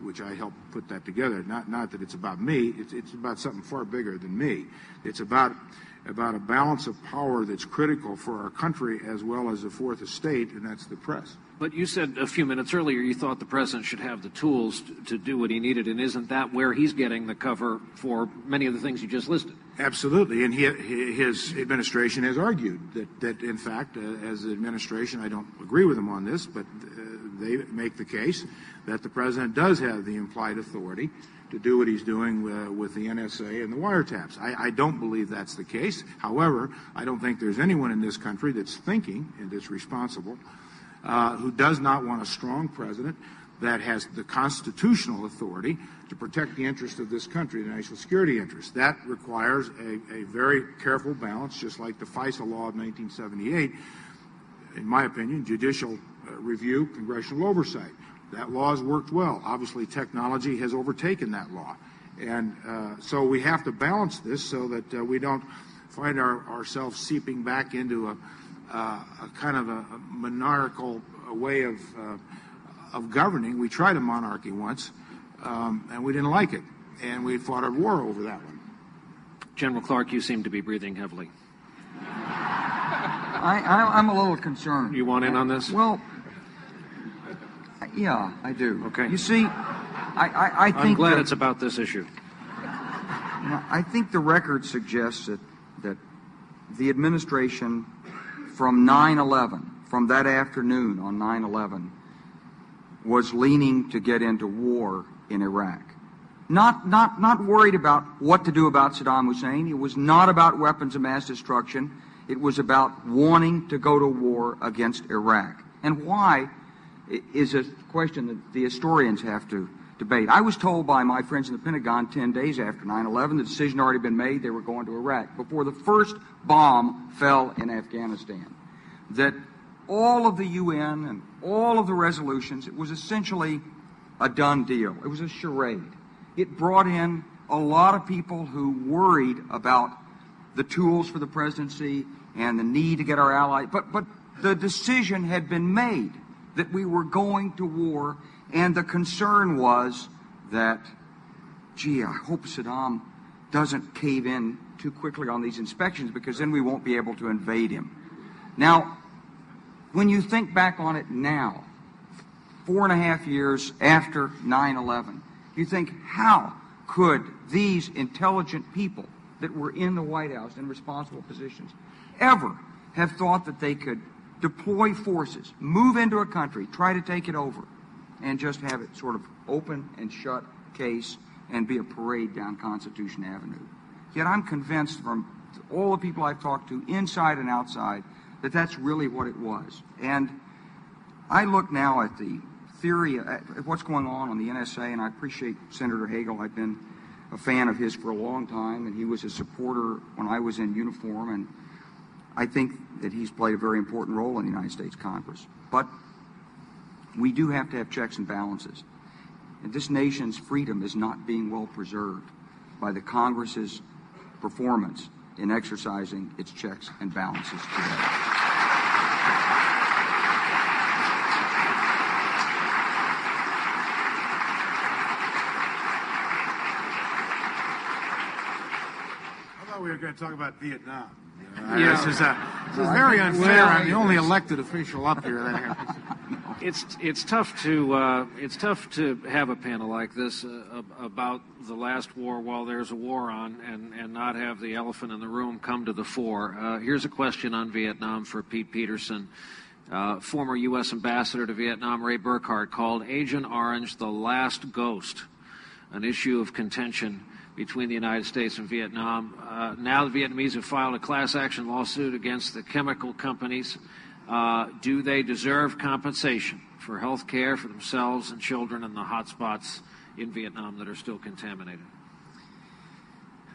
which I helped put that together. Not that it's about me, it's about something far bigger than me. It's about a balance of power that's critical for our country as well as the fourth estate, and that's the press. But you said a few minutes earlier you thought the president should have the tools to do what he needed, and isn't that where he's getting the cover for many of the things you just listed? Absolutely, and his administration has argued that in fact, as an administration, I don't agree with them on this, but they make the case that the president does have the implied authority to do what he's doing with the NSA and the wiretaps. I don't believe that's the case. However, I don't think there's anyone in this country that's thinking and that's responsible who does not want a strong president that has the constitutional authority to protect the interest of this country, the national security interest. That requires a very careful balance, just like the FISA law of 1978. In my opinion, judicial review, congressional oversight. That law has worked well. Obviously, technology has overtaken that law. And so we have to balance this so that we don't find ourselves seeping back into a kind of a monarchical way of governing. We tried a monarchy once, and we didn't like it. And we fought a war over that one. General Clark, you seem to be breathing heavily. I'm a little concerned. You want in on this? Well, yeah, I do. Okay. You see, I think I'm glad it's about this issue. I think the record suggests that the administration from 9/11, from that afternoon on 9/11, was leaning to get into war in Iraq. Not worried about what to do about Saddam Hussein. It was not about weapons of mass destruction. It was about wanting to go to war against Iraq. And why is a question that the historians have to debate. I was told by my friends in the Pentagon 10 days after 9/11, the decision had already been made, they were going to Iraq, before the first bomb fell in Afghanistan, that all of the UN and all of the resolutions, it was essentially a done deal. It was a charade. It brought in a lot of people who worried about the tools for the presidency and the need to get our allies, but the decision had been made that we were going to war, and the concern was that, gee, I hope Saddam doesn't cave in too quickly on these inspections, because then we won't be able to invade him. Now, when you think back on it now, 4.5 years after 9/11, you think, how could these intelligent people that were in the White House in responsible positions ever have thought that they could deploy forces, move into a country, try to take it over, and just have it sort of open and shut case and be a parade down Constitution Avenue? Yet I'm convinced from all the people I've talked to, inside and outside, that that's really what it was. And I look now at the theory, at what's going on the NSA, and I appreciate Senator Hagel. I've been a fan of his for a long time, and he was a supporter when I was in uniform, and I think that he's played a very important role in the United States Congress. But we do have to have checks and balances. And this nation's freedom is not being well preserved by the Congress's performance in exercising its checks and balances today. I thought we were going to talk about Vietnam. Yeah. This is very unfair. Well, I'm the only elected official up here. It's tough to have a panel like this about the last war while there's a war on and not have the elephant in the room come to the fore. Here's a question on Vietnam for Pete Peterson. Former U.S. Ambassador to Vietnam Ray Burkhart called Agent Orange the last ghost, an issue of contention between the United States and Vietnam. Now the Vietnamese have filed a class action lawsuit against the chemical companies. Do they deserve compensation for health care for themselves and children in the hot spots in Vietnam that are still contaminated?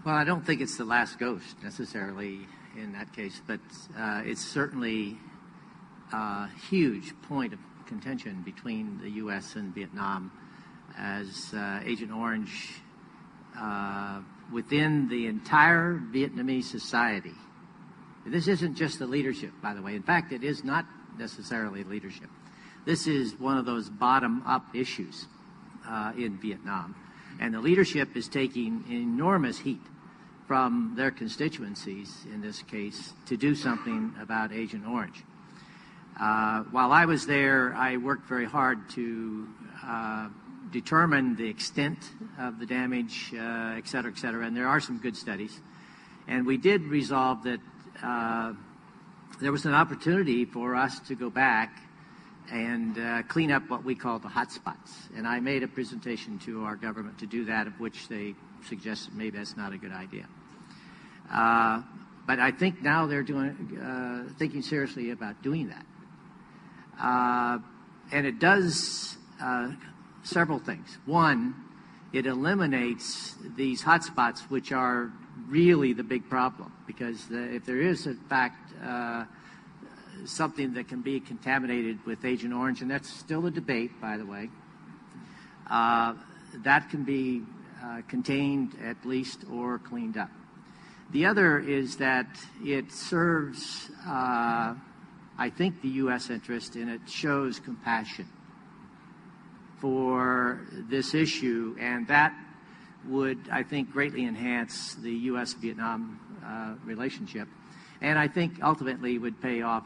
Well, I don't think it's the last ghost necessarily in that case, but it's certainly a huge point of contention between the U.S. and Vietnam as Agent Orange within the entire Vietnamese society. This isn't just the leadership, by the way. In fact, it is not necessarily leadership. This is one of those bottom-up issues in Vietnam. And the leadership is taking enormous heat from their constituencies, in this case, to do something about Agent Orange. While I was there, I worked very hard to determine the extent of the damage, et cetera, and there are some good studies. And we did resolve that there was an opportunity for us to go back and clean up what we call the hot spots. And I made a presentation to our government to do that, of which they suggested maybe that's not a good idea. But I think now they're thinking seriously about doing that. And it does several things. One, it eliminates these hot spots, which are really the big problem, because if there is, in fact, something that can be contaminated with Agent Orange, and that's still a debate, by the way, that can be contained at least or cleaned up. The other is that it serves, I think, the U.S. interest, and it shows compassion for this issue, and that would, I think, greatly enhance the U.S.-Vietnam relationship, and I think ultimately would pay off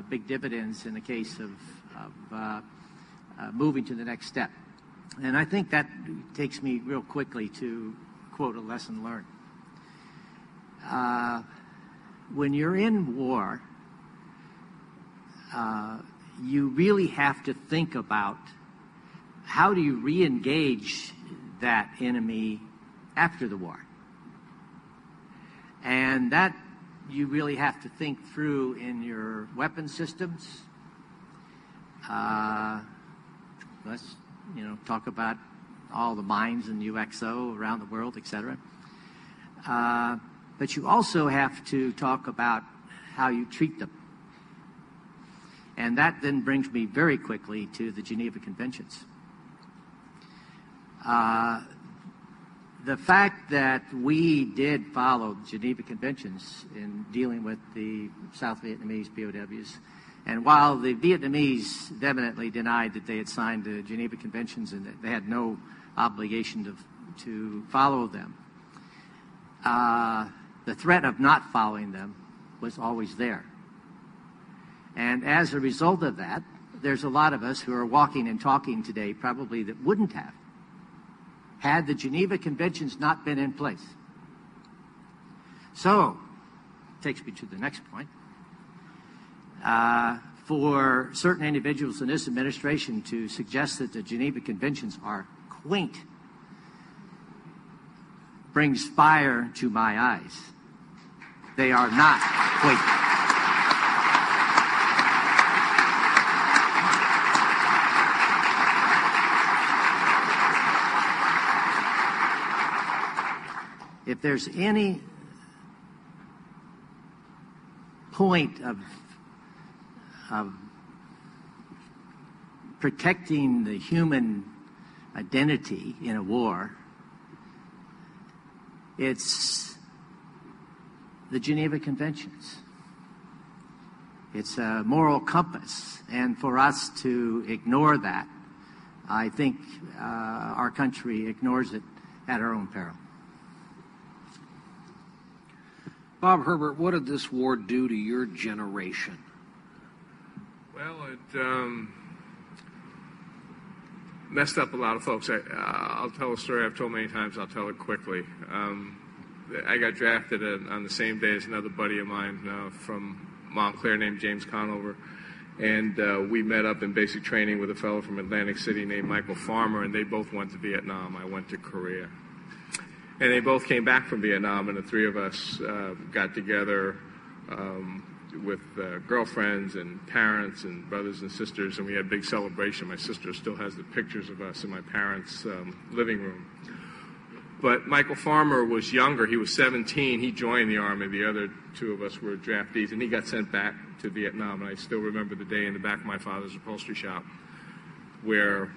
big dividends in the case of moving to the next step. And I think that takes me real quickly to quote a lesson learned. When you're in war, you really have to think about how do you re-engage that enemy after the war. And that you really have to think through in your weapon systems. Let's talk about all the mines and UXO around the world, etc. But you also have to talk about how you treat them. And that then brings me very quickly to the Geneva Conventions. The fact that we did follow the Geneva Conventions in dealing with the South Vietnamese POWs, and while the Vietnamese vehemently denied that they had signed the Geneva Conventions and that they had no obligation to follow them, the threat of not following them was always there. And as a result of that, there's a lot of us who are walking and talking today probably that wouldn't have had the Geneva Conventions not been in place. So, takes me to the next point. For certain individuals in this administration to suggest that the Geneva Conventions are quaint brings fire to my eyes. They are not quaint. If there's any point of protecting the human identity in a war, it's the Geneva Conventions. It's a moral compass, and for us to ignore that, I think our country ignores it at our own peril. Bob Herbert, what did this war do to your generation? Well, it messed up a lot of folks. I'll tell a story I've told many times. I'll tell it quickly. I got drafted on the same day as another buddy of mine from Montclair named James Conover. And we met up in basic training with a fellow from Atlantic City named Michael Farmer, and they both went to Vietnam. I went to Korea. And they both came back from Vietnam, and the three of us got together with girlfriends and parents and brothers and sisters, and we had a big celebration. My sister still has the pictures of us in my parents' living room. But Michael Farmer was younger. He was 17. He joined the Army. The other two of us were draftees, and he got sent back to Vietnam. And I still remember the day in the back of my father's upholstery shop where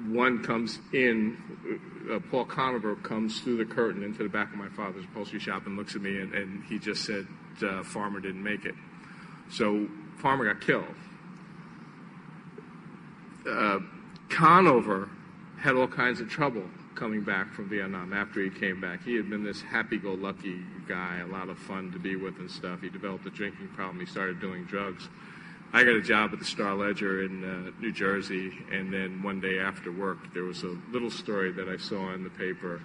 one comes in, Paul Conover comes through the curtain into the back of my father's upholstery shop and looks at me, and he just said, Farmer didn't make it. So Farmer got killed. Conover had all kinds of trouble coming back from Vietnam after he came back. He had been this happy-go-lucky guy, a lot of fun to be with and stuff. He developed a drinking problem. He started doing drugs. I got a job at the Star-Ledger in New Jersey, and then one day after work, there was a little story that I saw in the paper,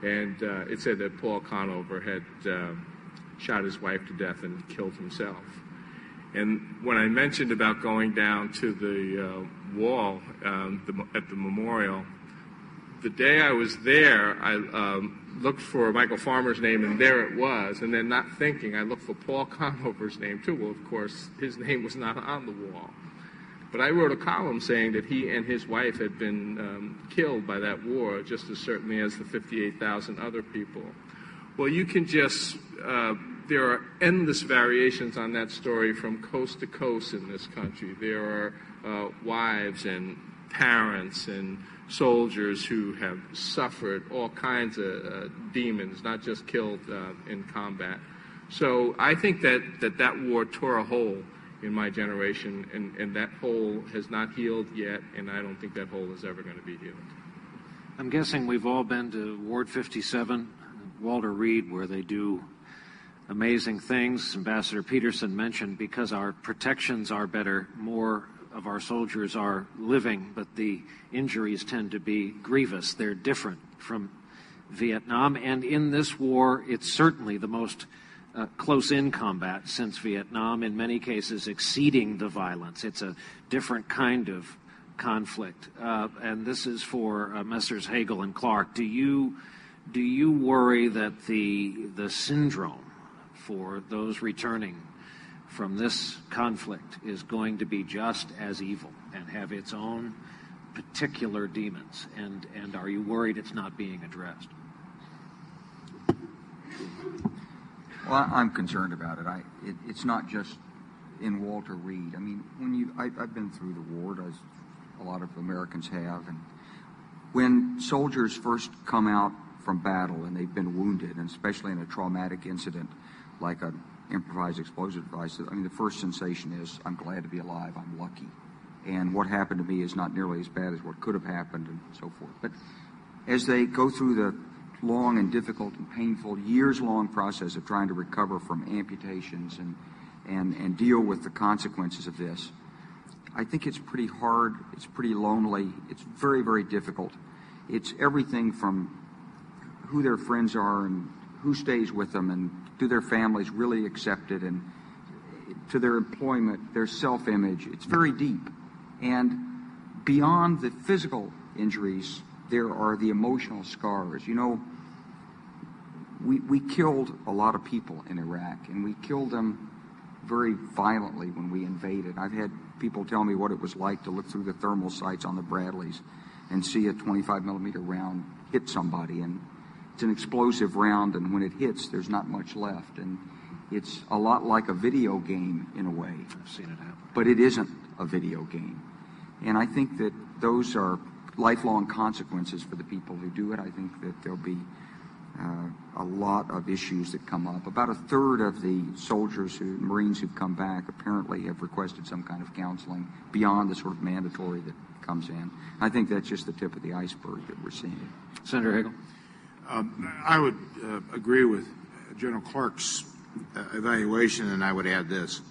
and it said that Paul Conover had shot his wife to death and killed himself. And when I mentioned about going down to the wall at the memorial, the day I was there, I looked for Michael Farmer's name, and there it was. And then not thinking, I looked for Paul Conover's name, too. Well, of course, his name was not on the wall. But I wrote a column saying that he and his wife had been killed by that war, just as certainly as the 58,000 other people. Well, you can just... there are endless variations on that story from coast to coast in this country. There are wives and parents and soldiers who have suffered all kinds of demons, not just killed in combat. So I think that war tore a hole in my generation, and that hole has not healed yet, and I don't think that hole is ever going to be healed. I'm guessing we've all been to Ward 57, Walter Reed, where they do amazing things. Ambassador Peterson mentioned because our protections are better, more of our soldiers are living, but the injuries tend to be grievous. They're different from Vietnam, and in this war, it's certainly the most close-in combat since Vietnam, in many cases exceeding the violence. It's a different kind of conflict, and this is for Messrs. Hagel and Clark. Do you worry that the syndrome for those returning from this conflict is going to be just as evil and have its own particular demons? And are you worried it's not being addressed? Well, I'm concerned about it. It's not just in Walter Reed. I mean, I've been through the war, as a lot of Americans have, and when soldiers first come out from battle and they've been wounded, and especially in a traumatic incident like an improvised explosive device, I mean, the first sensation is, I'm glad to be alive, I'm lucky. And what happened to me is not nearly as bad as what could have happened, and so forth. But as they go through the long and difficult and painful, years-long process of trying to recover from amputations and deal with the consequences of this, I think it's pretty hard, it's pretty lonely, it's very, very difficult. It's everything from who their friends are and who stays with them, and do their families really accept it, and to their employment, their self-image. It's very deep. And beyond the physical injuries, there are the emotional scars. You know, we killed a lot of people in Iraq, and we killed them very violently when we invaded. I've had people tell me what it was like to look through the thermal sights on the Bradleys and see a 25-millimeter round hit somebody, and it's an explosive round, and when it hits, there's not much left. And it's a lot like a video game in a way. I've seen it happen. But it isn't a video game. And I think that those are lifelong consequences for the people who do it. I think that there'll be a lot of issues that come up. About a third of the Marines who've come back apparently have requested some kind of counseling beyond the sort of mandatory that comes in. I think that's just the tip of the iceberg that we're seeing. Senator Hagel. I would agree with General Clark's evaluation, and I would add this.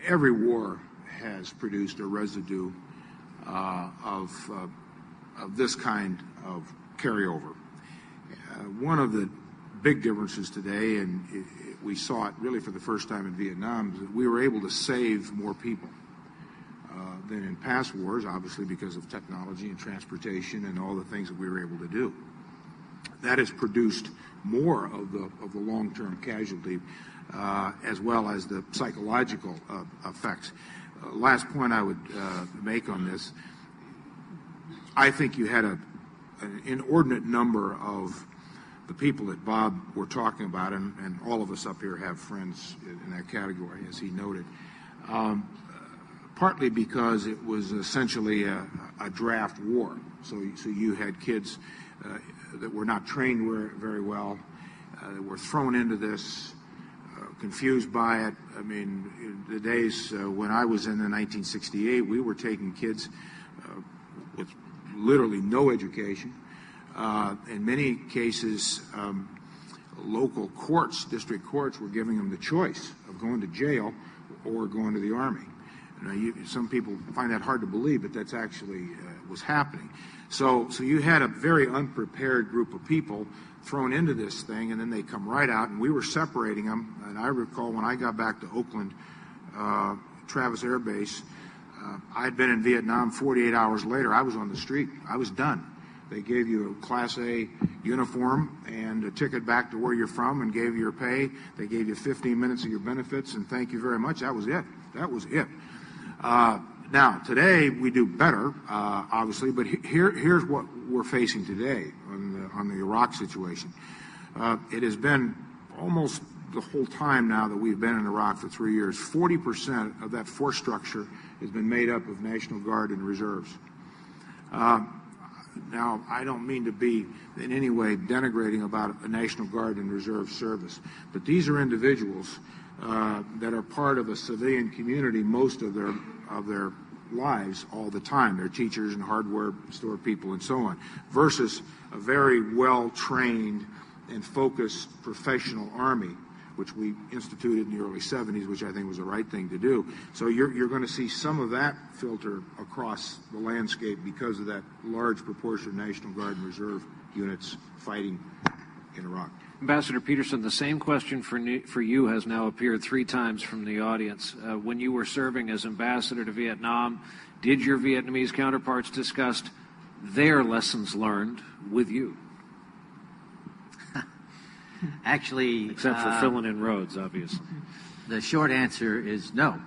every war has produced a residue of this kind of carryover. One of the big differences today, and we saw it really for the first time in Vietnam, is that we were able to save more people than in past wars, obviously because of technology and transportation and all the things that we were able to do. That has produced more of the long-term casualty, as well as the psychological effects. Last point I would make on this: I think you had an inordinate number of the people that Bob were talking about, and all of us up here have friends in that category, as he noted. Partly because it was essentially a draft war. So you had kids that were not trained very well, that were thrown into this, confused by it. I mean, in the days when I was in 1968, we were taking kids with literally no education. In many cases, local courts, district courts, were giving them the choice of going to jail or going to the Army. Some people find that hard to believe, but that's actually was happening. So you had a very unprepared group of people thrown into this thing, and then they come right out, and we were separating them. And I recall when I got back to Oakland, Travis Air Base, I'd been in Vietnam. 48 hours later, I was on the street. I was done. They gave you a Class A uniform and a ticket back to where you're from and gave you your pay. They gave you 15 minutes of your benefits, and thank you very much. That was it. That was it. Now, today, we do better, obviously, but here's what we're facing today on the Iraq situation. It has been almost the whole time now that we've been in Iraq for 3 years, 40% of that force structure has been made up of National Guard and reserves. Now, I don't mean to be in any way denigrating about a National Guard and Reserve service, but these are individuals that are part of a civilian community most of their lives all the time. They're teachers and hardware store people and so on, versus a very well-trained and focused professional army, which we instituted in the early 70s, which I think was the right thing to do. So you're going to see some of that filter across the landscape because of that large proportion of National Guard and Reserve units fighting in Iraq. Ambassador Peterson, the same question for you has now appeared 3 times from the audience. When you were serving as ambassador to Vietnam, did your Vietnamese counterparts discuss their lessons learned with you? Actually, except for filling in roads, obviously. The short answer is no.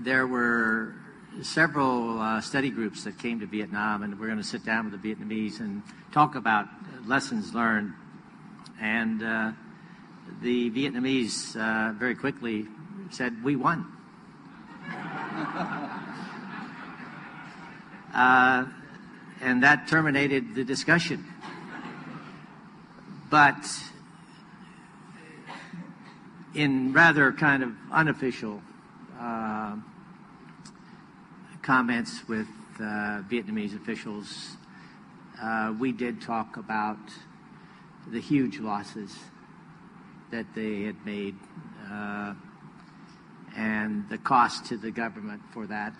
There were several study groups that came to Vietnam, and we're going to sit down with the Vietnamese and talk about lessons learned. And the Vietnamese very quickly said, "We won." And that terminated the discussion. But in rather kind of unofficial comments with Vietnamese officials, we did talk about the huge losses that they had made and the cost to the government for that.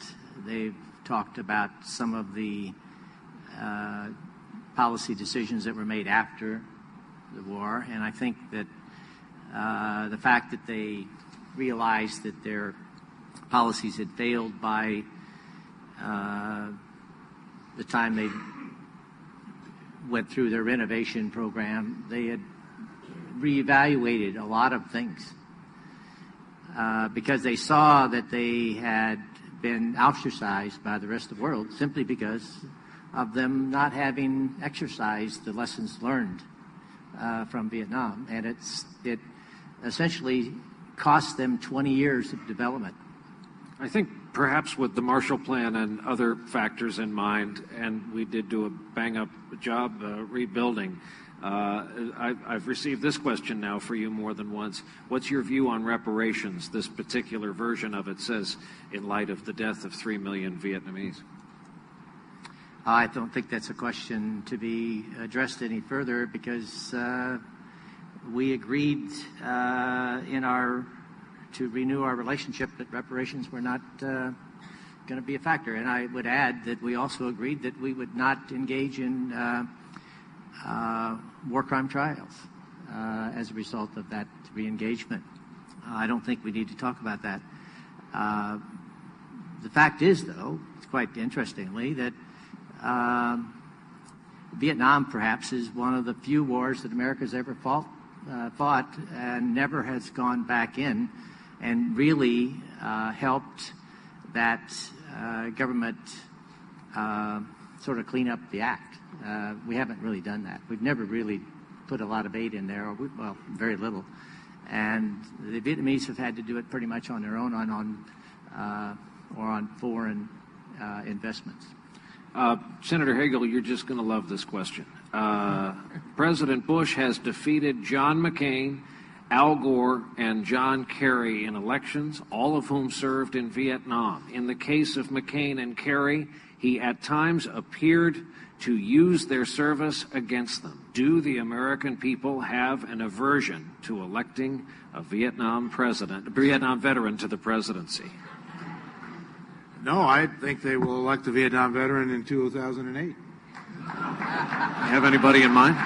They've talked about some of the policy decisions that were made after the war, and I think that the fact that they realized that their policies had failed by the time they went through their renovation program, they had reevaluated a lot of things because they saw that they had been ostracized by the rest of the world simply because of them not having exercised the lessons learned from Vietnam, and it essentially cost them 20 years of development. I think perhaps with the Marshall Plan and other factors in mind, and we did do a bang-up job rebuilding, I've received this question now for you more than once. What's your view on reparations? This particular version of it says, in light of the death of 3 million Vietnamese. I don't think that's a question to be addressed any further because we agreed in our to renew our relationship, that reparations were not going to be a factor. And I would add that we also agreed that we would not engage in war crime trials as a result of that re-engagement. I don't think we need to talk about that. The fact is, though, quite interestingly, that Vietnam perhaps is one of the few wars that America's ever fought and never has gone back in and really helped that government sort of clean up the act. We haven't really done that. We've never really put a lot of aid in there, or well, very little. And the Vietnamese have had to do it pretty much on their own, or on foreign investments. Senator Hagel, you're just going to love this question. President Bush has defeated John McCain, Al Gore, and John Kerry in elections, all of whom served in Vietnam. In the case of McCain and Kerry, he at times appeared to use their service against them. Do the American people have an aversion to electing a Vietnam veteran to the presidency? No, I think they will elect a Vietnam veteran in 2008. Have anybody in mind?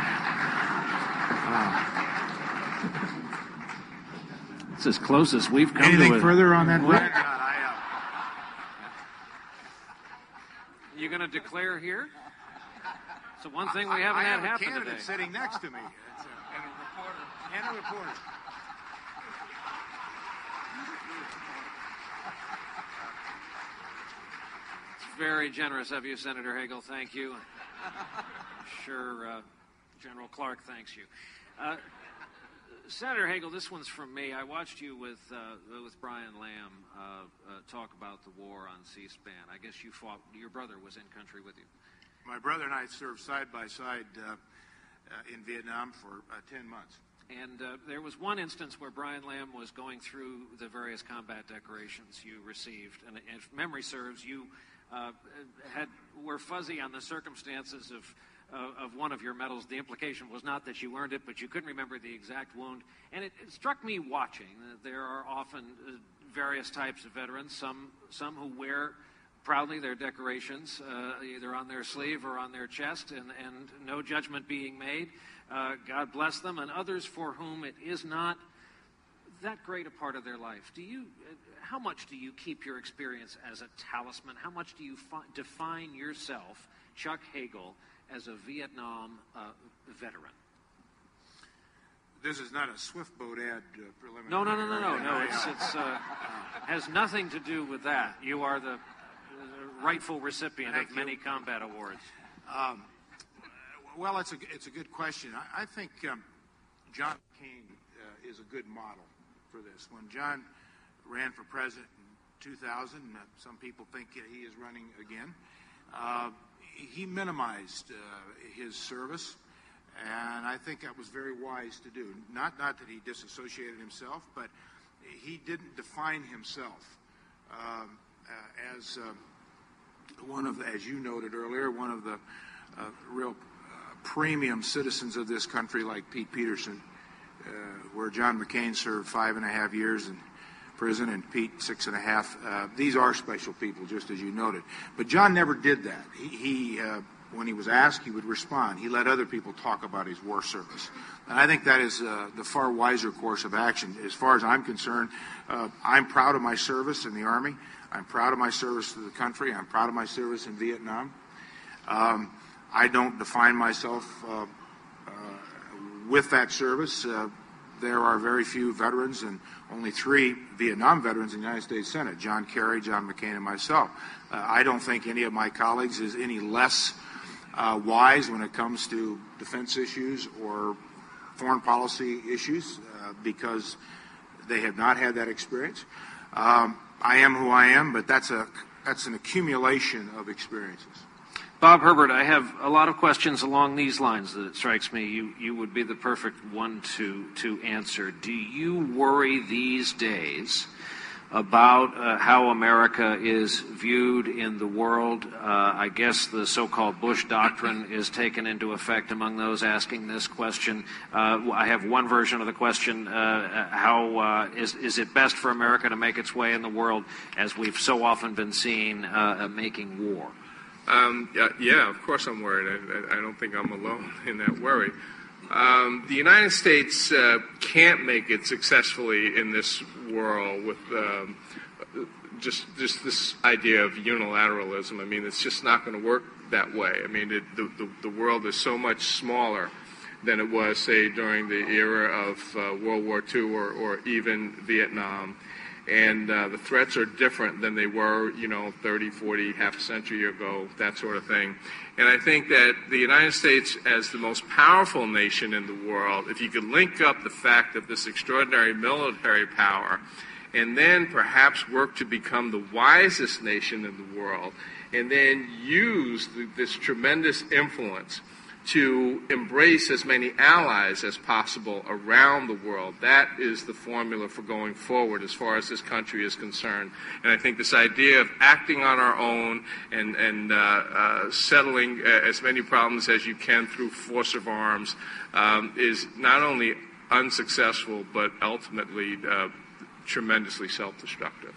It's as close as we've come to it. Anything further on that? You going to declare here? So one thing we haven't had happen today. I have a candidate sitting next to me. And a reporter. It's very generous of you, Senator Hagel. Thank you. Sure, General Clark thanks you. Senator Hagel, this one's from me. I watched you with Brian Lamb talk about the war on C-SPAN. I guess your brother was in country with you. My brother and I served side by side in Vietnam for 10 months. And there was one instance where Brian Lamb was going through the various combat decorations you received. And if memory serves, you were fuzzy on the circumstances of one of your medals. The implication was not that you earned it, but you couldn't remember the exact wound. And it struck me watching that there are often various types of veterans, some who wear proudly their decorations, either on their sleeve or on their chest, and no judgment being made. God bless them, and others for whom it is not that great a part of their life. How much do you keep your experience as a talisman? How much do you define yourself, Chuck Hagel, as a Vietnam veteran? This is not a Swift boat ad preliminary. No. It's has nothing to do with that. You are the rightful recipient of many combat awards. Well, it's a good question. I think John McCain is a good model for this. When John ran for president in 2000, some people think he is running again. He minimized his service, and I think that was very wise to do. Not that he disassociated himself, but he didn't define himself as one of, as you noted earlier, one of the real premium citizens of this country, like Pete Peterson, where John McCain served 5.5 years in prison and Pete 6.5. These are special people, just as you noted. But John never did that. He when he was asked, he would respond. He let other people talk about his war service. And I think that is the far wiser course of action. As far as I'm concerned, I'm proud of my service in the Army. I'm proud of my service to the country. I'm proud of my service in Vietnam. I don't define myself with that service. There are very few veterans and only 3 Vietnam veterans in the United States Senate, John Kerry, John McCain, and myself. I don't think any of my colleagues is any less wise when it comes to defense issues or foreign policy issues because they have not had that experience. I am who I am, but that's an accumulation of experiences. Bob Herbert, I have a lot of questions along these lines that it strikes me you would be the perfect one to answer. Do you worry these days about how America is viewed in the world. I guess the so-called Bush doctrine is taken into effect among those asking this question. I have one version of the question. How is it best for America to make its way in the world, as we've so often been seen making war? Yeah, of course I'm worried. I don't think I'm alone in that worry. The United States can't make it successfully in this world with just this idea of unilateralism. I mean, it's just not going to work that way. I mean, the world is so much smaller than it was, say, during the era of World War II or even Vietnam. And the threats are different than they were, 30, 40, half a century ago, that sort of thing. And I think that the United States, as the most powerful nation in the world, if you could link up the fact of this extraordinary military power and then perhaps work to become the wisest nation in the world, and then use this tremendous influence to embrace as many allies as possible around the world. That is the formula for going forward as far as this country is concerned. And I think this idea of acting on our own and settling as many problems as you can through force of arms is not only unsuccessful, but ultimately tremendously self-destructive.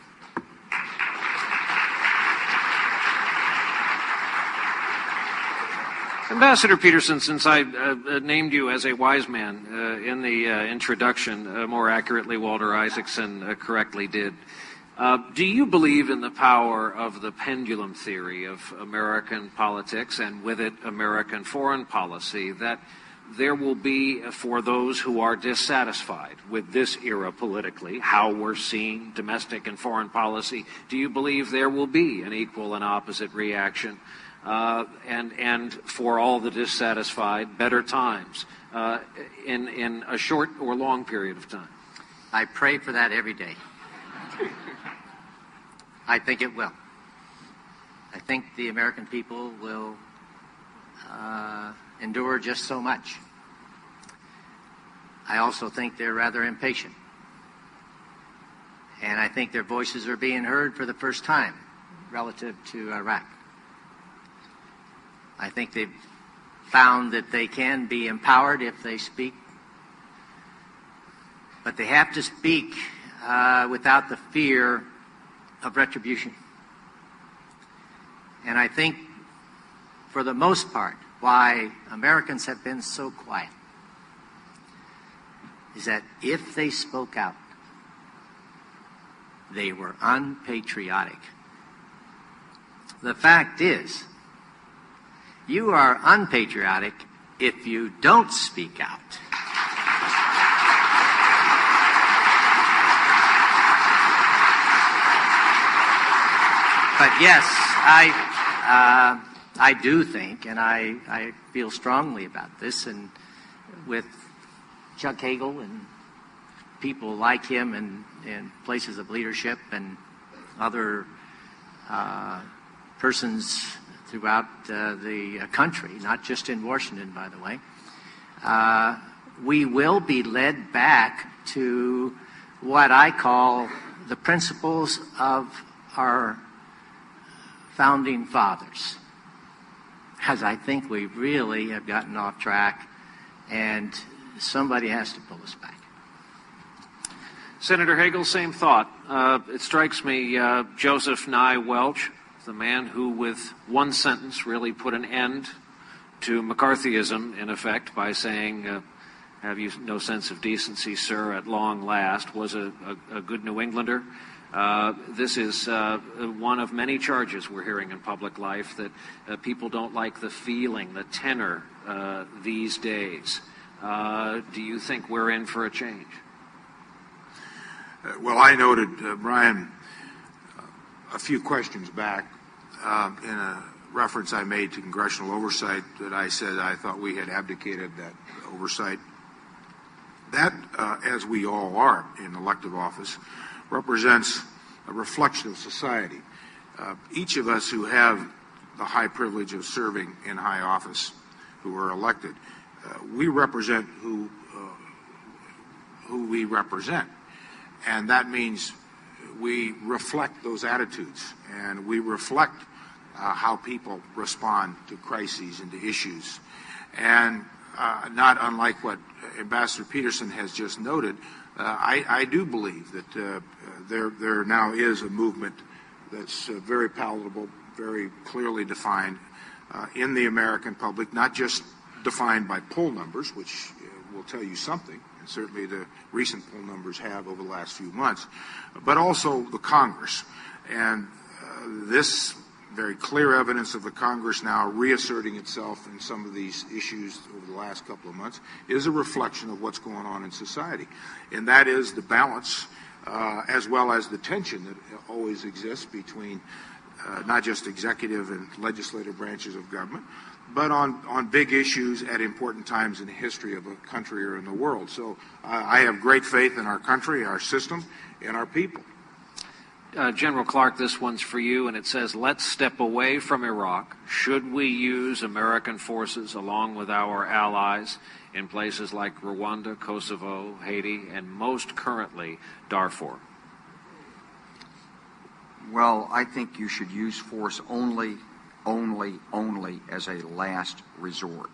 Ambassador Peterson, since I named you as a wise man in the introduction, more accurately Walter Isaacson correctly did, do you believe in the power of the pendulum theory of American politics, and with it American foreign policy, that there will be, for those who are dissatisfied with this era politically, how we're seeing domestic and foreign policy, do you believe there will be an equal and opposite reaction? And for all the dissatisfied, better times in a short or long period of time? I pray for that every day. I think it will. I think the American people will endure just so much. I also think they're rather impatient. And I think their voices are being heard for the first time relative to Iraq. I think they've found that they can be empowered if they speak. But they have to speak without the fear of retribution. And I think, for the most part, why Americans have been so quiet is that if they spoke out, they were unpatriotic. The fact is, you are unpatriotic if you don't speak out. But yes, I do think, and I feel strongly about this, and with Chuck Hagel and people like him in places of leadership and other persons throughout the country, not just in Washington, by the way, we will be led back to what I call the principles of our founding fathers, because I think we really have gotten off track, and somebody has to pull us back. Senator Hagel, same thought. It strikes me Joseph Nye Welch, the man who with one sentence really put an end to McCarthyism, in effect, by saying, have you no sense of decency, sir, at long last, was a good New Englander. This is one of many charges we're hearing in public life, that people don't like the feeling, the tenor these days. Do you think we're in for a change? Well, I noted, Brian, a few questions back in a reference I made to congressional oversight, that I said I thought we had abdicated that oversight. That, as we all are in elective office, represents a reflection of society. Each of us who have the high privilege of serving in high office, who are elected, we represent who we represent. And that means we reflect those attitudes, and we reflect how people respond to crises and to issues. And not unlike what Ambassador Peterson has just noted, I do believe that there now is a movement that's very palatable, very clearly defined in the American public, not just defined by poll numbers, which will tell you something, and certainly the recent poll numbers have over the last few months, but also the Congress. And this very clear evidence of the Congress now reasserting itself in some of these issues over the last couple of months is a reflection of what's going on in society. And that is the balance as well as the tension that always exists between not just executive and legislative branches of government, but on big issues at important times in the history of a country or in the world. So I have great faith in our country, our system, and our people. General Clark, this one's for you, and it says, let's step away from Iraq. Should we use American forces along with our allies in places like Rwanda, Kosovo, Haiti, and most currently Darfur? Well, I think you should use force only as a last resort.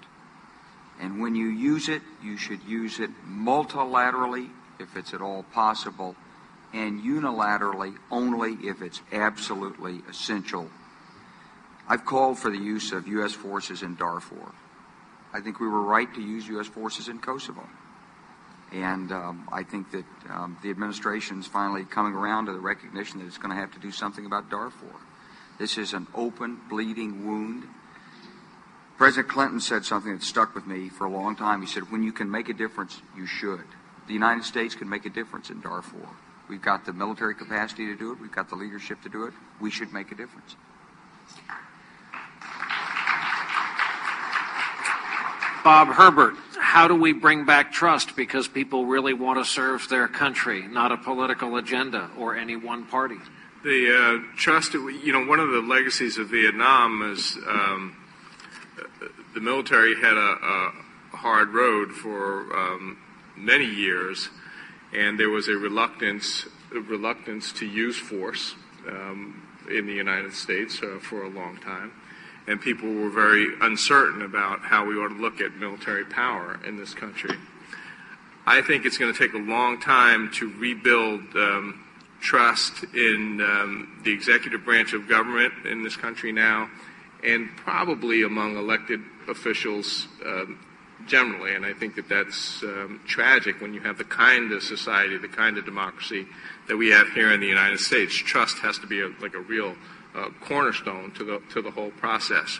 And when you use it, you should use it multilaterally if it's at all possible, and unilaterally only if it's absolutely essential. I've called for the use of U.S. forces in Darfur. I think we were right to use U.S. forces in Kosovo. And I think that the administration's finally coming around to the recognition that it's going to have to do something about Darfur. This is an open, bleeding wound. President Clinton said something that stuck with me for a long time. He said, when you can make a difference, you should. The United States can make a difference in Darfur. We've got the military capacity to do it. We've got the leadership to do it. We should make a difference. Bob Herbert, how do we bring back trust because people really want to serve their country, not a political agenda or any one party? The trust, one of the legacies of Vietnam is the military had a hard road for many years, and there was a reluctance to use force in the United States for a long time. And people were very uncertain about how we ought to look at military power in this country. I think it's going to take a long time to rebuild trust in the executive branch of government in this country now, and probably among elected officials generally. And I think that that's tragic when you have the kind of society, the kind of democracy that we have here in the United States. Trust has to be a real cornerstone to the whole process.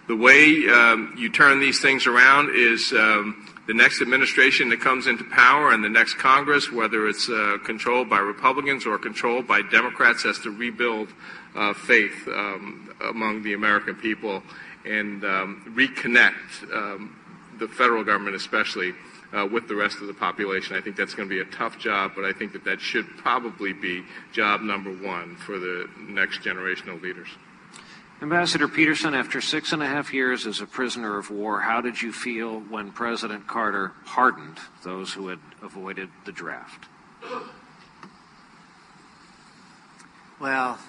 The way you turn these things around is the next administration that comes into power and the next Congress, whether it's controlled by Republicans or controlled by Democrats, has to rebuild faith among the American people and reconnect the federal government especially with the rest of the population. I think that's going to be a tough job, but I think that should probably be job number one for the next generation of leaders. Ambassador Peterson, after 6.5 years as a prisoner of war, how did you feel when President Carter pardoned those who had avoided the draft? Well,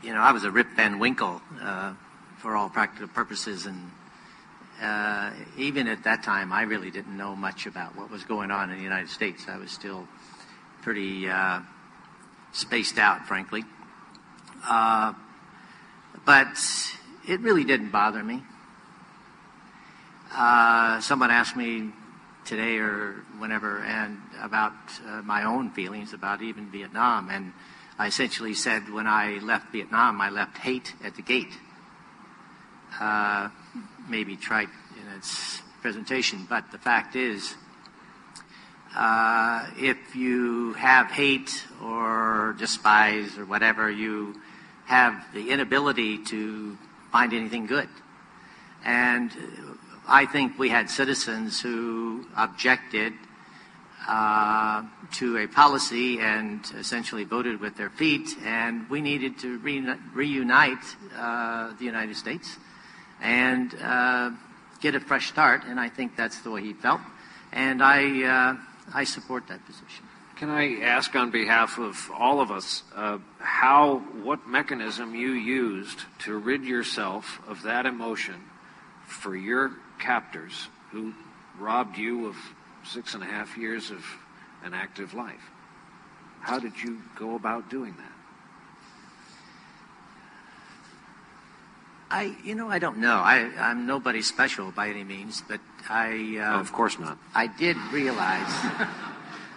I was a Rip Van Winkle for all practical purposes, and even at that time, I really didn't know much about what was going on in the United States. I was still pretty spaced out, frankly. But it really didn't bother me. Someone asked me today or whenever and about my own feelings about even Vietnam, and I essentially said when I left Vietnam, I left hate at the gate. Maybe trite in its presentation, but the fact is, if you have hate or despise or whatever, you have the inability to find anything good. And I think we had citizens who objected to a policy and essentially voted with their feet, and we needed to reunite the United States and get a fresh start, and I think that's the way he felt. And I I support that position. Can I ask on behalf of all of us what mechanism you used to rid yourself of that emotion for your captors who robbed you of 6.5 years of an active life? How did you go about doing that? I don't know. I'm nobody special by any means, but of course not. I did realize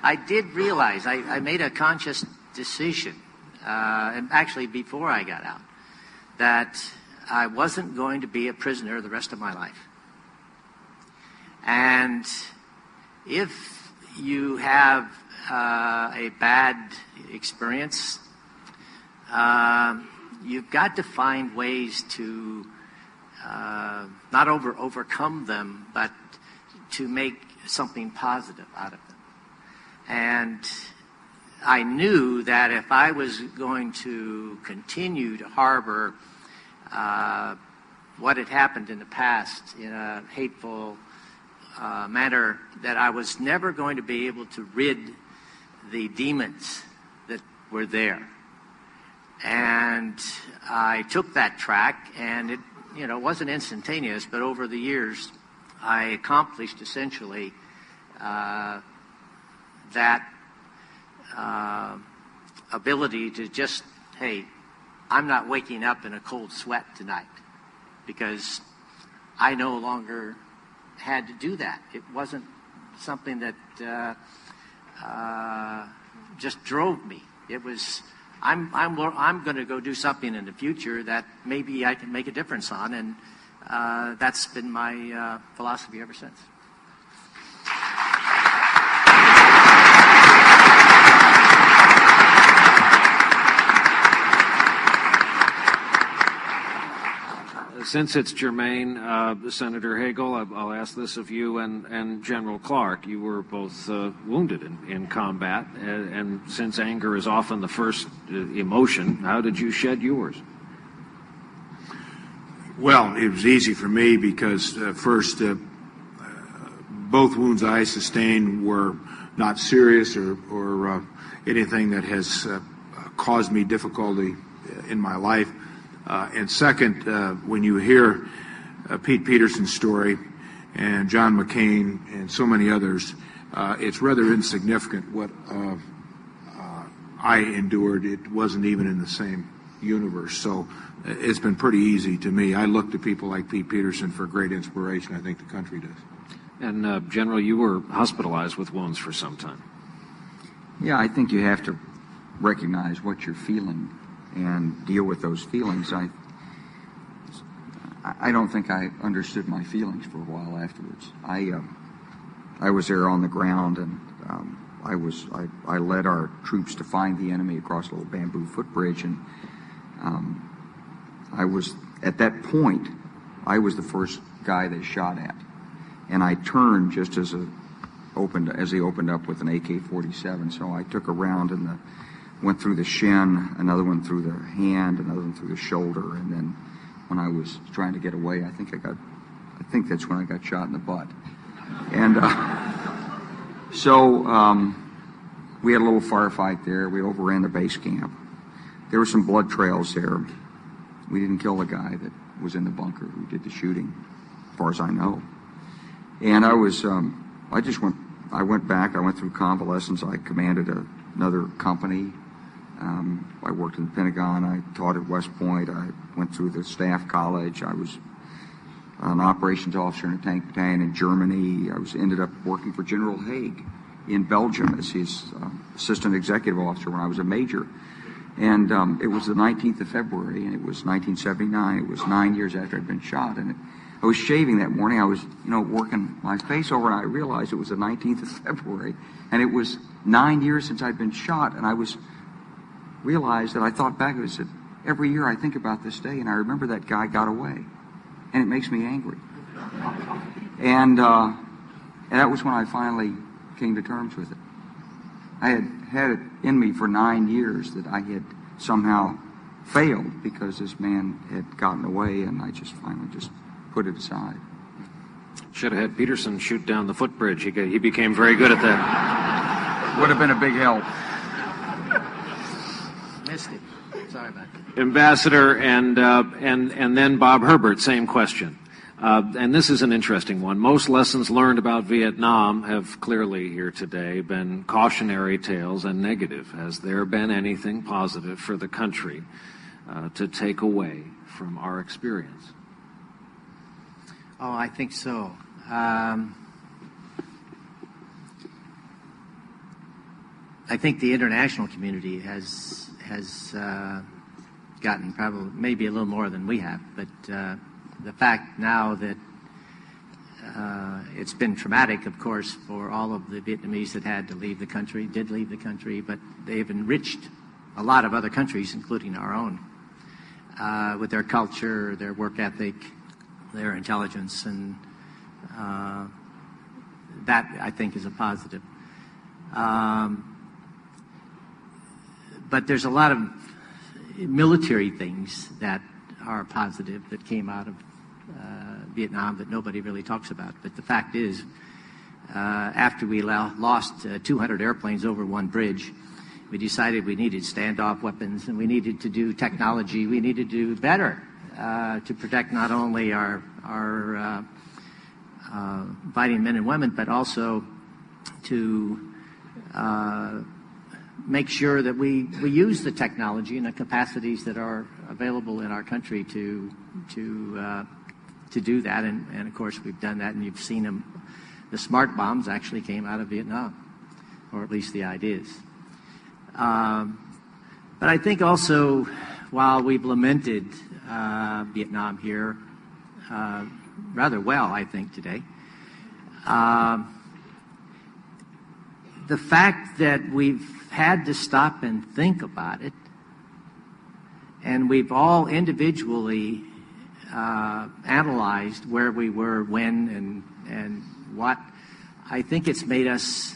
I made a conscious decision, and actually before I got out, that I wasn't going to be a prisoner the rest of my life. And if you have a bad experience, you've got to find ways to not overcome them, but to make something positive out of them. And I knew that if I was going to continue to harbor what had happened in the past in a hateful manner, that I was never going to be able to rid the demons that were there. And I took that track, and it wasn't instantaneous, but over the years I accomplished essentially that ability to just, hey, I'm not waking up in a cold sweat tonight, because I no longer had to do that. It wasn't something that just drove me. It was, I'm going to go do something in the future that maybe I can make a difference on, and that's been my philosophy ever since. Since it's germane, Senator Hagel, I'll ask this of you and General Clark. You were both wounded in combat, and since anger is often the first emotion, how did you shed yours? Well, it was easy for me because first, both wounds I sustained were not serious or anything that has caused me difficulty in my life. And second, when you hear Pete Peterson's story and John McCain and so many others, it's rather insignificant what I endured. It wasn't even in the same universe. So it's been pretty easy to me. I look to people like Pete Peterson for great inspiration. I think the country does. And General, you were hospitalized with wounds for some time. Yeah, I think you have to recognize what you're feeling and deal with those feelings. I don't think I understood my feelings for a while afterwards. I was there on the ground, and I led our troops to find the enemy across a little bamboo footbridge, and I was at that point I was the first guy they shot at, and I turned just as they opened up with an AK-47. So I took a round and went through the shin, another one through the hand, another one through the shoulder, and then when I was trying to get away, I think that's when I got shot in the butt. And so we had a little firefight there. We overran the base camp. There were some blood trails there. We didn't kill the guy that was in the bunker who did the shooting, as far as I know. And I went back. I went through convalescence. I commanded another company. I worked in the Pentagon. I taught at West Point. I went through the staff college. I was an operations officer in a tank battalion in Germany. I ended up working for General Haig in Belgium as his assistant executive officer when I was a major. And it was the 19th of February, and it was 1979. It was 9 years after I'd been shot. And I was shaving that morning. I was, working my face over, and I realized it was the 19th of February. And it was 9 years since I'd been shot, and I realized that I thought back and said, every year I think about this day, and I remember that guy got away, and it makes me angry. And that was when I finally came to terms with it. I had it in me for 9 years that I had somehow failed because this man had gotten away, and I just finally put it aside. Should have had Peterson shoot down the footbridge. He became very good at that. Would have been a big help. Missed it. Sorry about that. Ambassador, and then Bob Herbert, same question. And this is an interesting one. Most lessons learned about Vietnam have clearly here today been cautionary tales and negative. Has there been anything positive for the country to take away from our experience? Oh, I think so. I think the international community has gotten probably maybe a little more than we have, but the fact now that it's been traumatic, of course, for all of the Vietnamese that had to leave the country, did leave the country, but they've enriched a lot of other countries, including our own, with their culture, their work ethic, their intelligence, and that, I think, is a positive. But there's a lot of military things that are positive that came out of Vietnam that nobody really talks about. But the fact is, after we lost 200 airplanes over one bridge, we decided we needed standoff weapons and we needed to do technology. We needed to do better to protect not only our fighting men and women, but also to make sure that we use the technology and the capacities that are available in our country to do that. And of course, we've done that, and you've seen them. The smart bombs actually came out of Vietnam, or at least the ideas. But I think also, while we've lamented Vietnam here rather well, I think, today, the fact that we've had to stop and think about it, and we've all individually analyzed where we were, when, and what, I think it's made us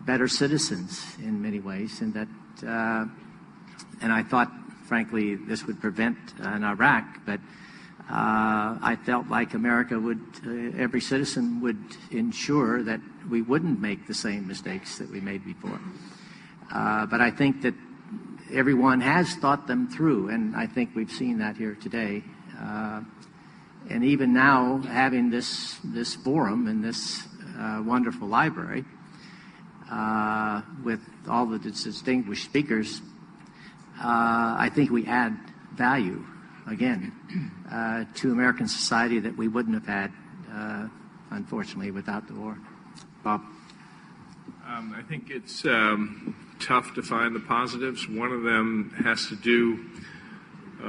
better citizens in many ways, and that, and I thought, frankly, this would prevent an Iraq, but I felt like America would, every citizen would ensure that we wouldn't make the same mistakes that we made before. But I think that everyone has thought them through, and I think we've seen that here today. And even now, having this forum and this wonderful library with all the distinguished speakers, I think we add value, again, to American society that we wouldn't have had, unfortunately, without the war. Bob? I think it's tough to find the positives. One of them has to do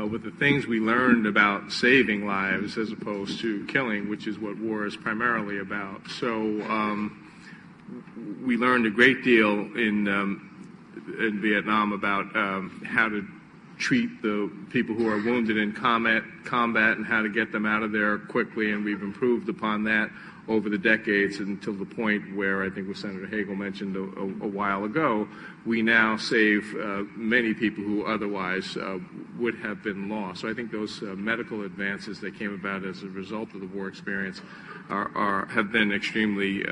with the things we learned about saving lives as opposed to killing, which is what war is primarily about. So we learned a great deal in Vietnam about how to treat the people who are wounded in combat and how to get them out of there quickly, and we've improved upon that over the decades until the point where I think what Senator Hagel mentioned a while ago, we now save many people who otherwise would have been lost. So I think those medical advances that came about as a result of the war experience have been extremely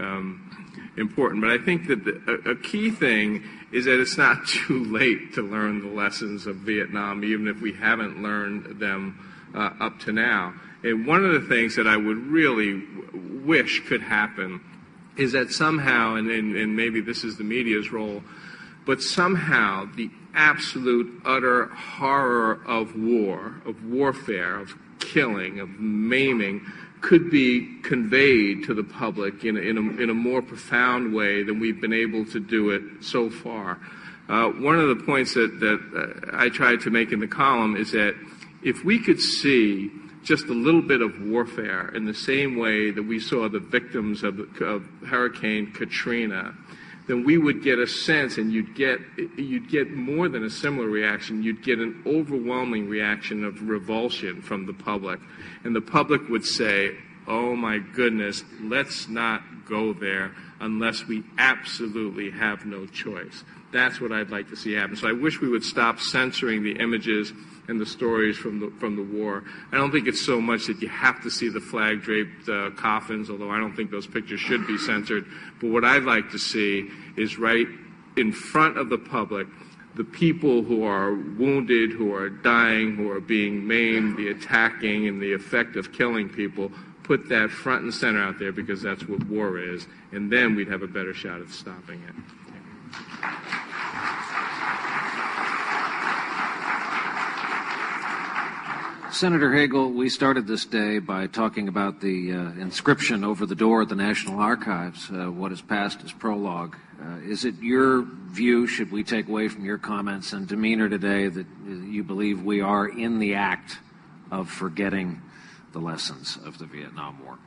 important. But I think that a key thing is that it's not too late to learn the lessons of Vietnam, even if we haven't learned them up to now. And one of the things that I would really wish could happen is that somehow, and maybe this is the media's role, but somehow the absolute utter horror of war, of warfare, of killing, of maiming, could be conveyed to the public in a more profound way than we've been able to do it so far. One of the points that I tried to make in the column is that if we could see just a little bit of warfare in the same way that we saw the victims of Hurricane Katrina, then we would get a sense, and you'd get more than a similar reaction. You'd get an overwhelming reaction of revulsion from the public. And the public would say, oh my goodness, let's not go there unless we absolutely have no choice. That's what I'd like to see happen. So I wish we would stop censoring the images and the stories from the war. I don't think it's so much that you have to see the flag-draped coffins, although I don't think those pictures should be censored. But what I'd like to see is right in front of the public, the people who are wounded, who are dying, who are being maimed, the attacking, and the effect of killing people, put that front and center out there, because that's what war is, and then we'd have a better shot at stopping it. Senator Hagel, we started this day by talking about the inscription over the door at the National Archives, what is past is prologue. Is it your view, should we take away from your comments and demeanor today, that you believe we are in the act of forgetting the lessons of the Vietnam War?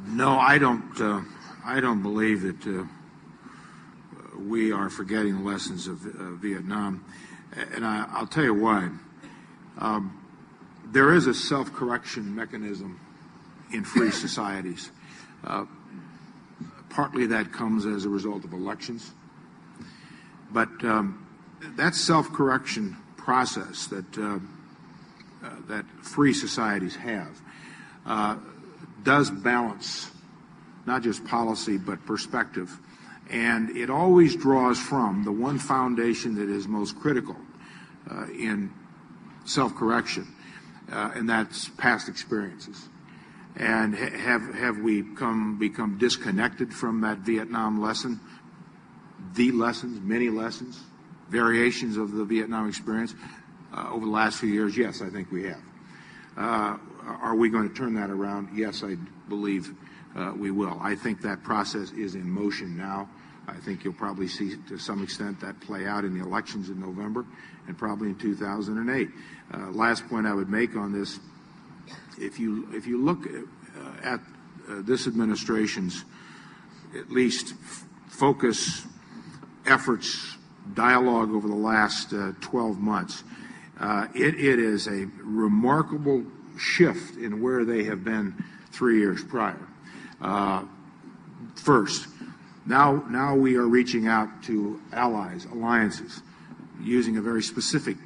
No, I don't believe that we are forgetting the lessons of Vietnam. And I'll tell you why. There is a self-correction mechanism in free societies. Partly that comes as a result of elections. But that self-correction process that free societies have does balance not just policy but perspective. And it always draws from the one foundation that is most critical in self-correction, and that's past experiences. And have we become disconnected from that Vietnam lesson? The lessons, many lessons, variations of the Vietnam experience over the last few years? Yes, I think we have. Are we going to turn that around? Yes, I believe we will. I think that process is in motion now. I think you'll probably see to some extent that play out in the elections in November and probably in 2008. Last point I would make on this, if you look at this administration's at least focus, efforts, dialogue over the last 12 months, it is a remarkable shift in where they have been 3 years prior. First, now we are reaching out to allies, alliances, using a very specific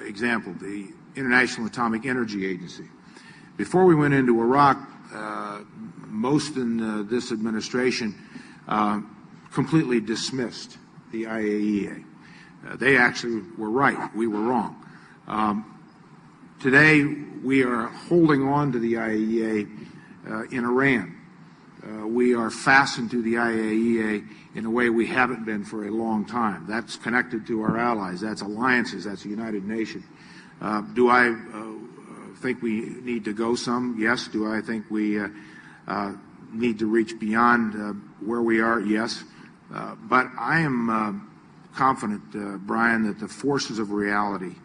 example, the International Atomic Energy Agency. Before we went into Iraq, most in this administration completely dismissed the IAEA. They actually were right. We were wrong. Today, we are holding on to the IAEA in Iran. We are fastened to the IAEA in a way we haven't been for a long time. That's connected to our allies. That's alliances. That's the United Nations. Do I think we need to go some? Yes. Do I think we need to reach beyond where we are? Yes. But I am confident, Brian, that the forces of reality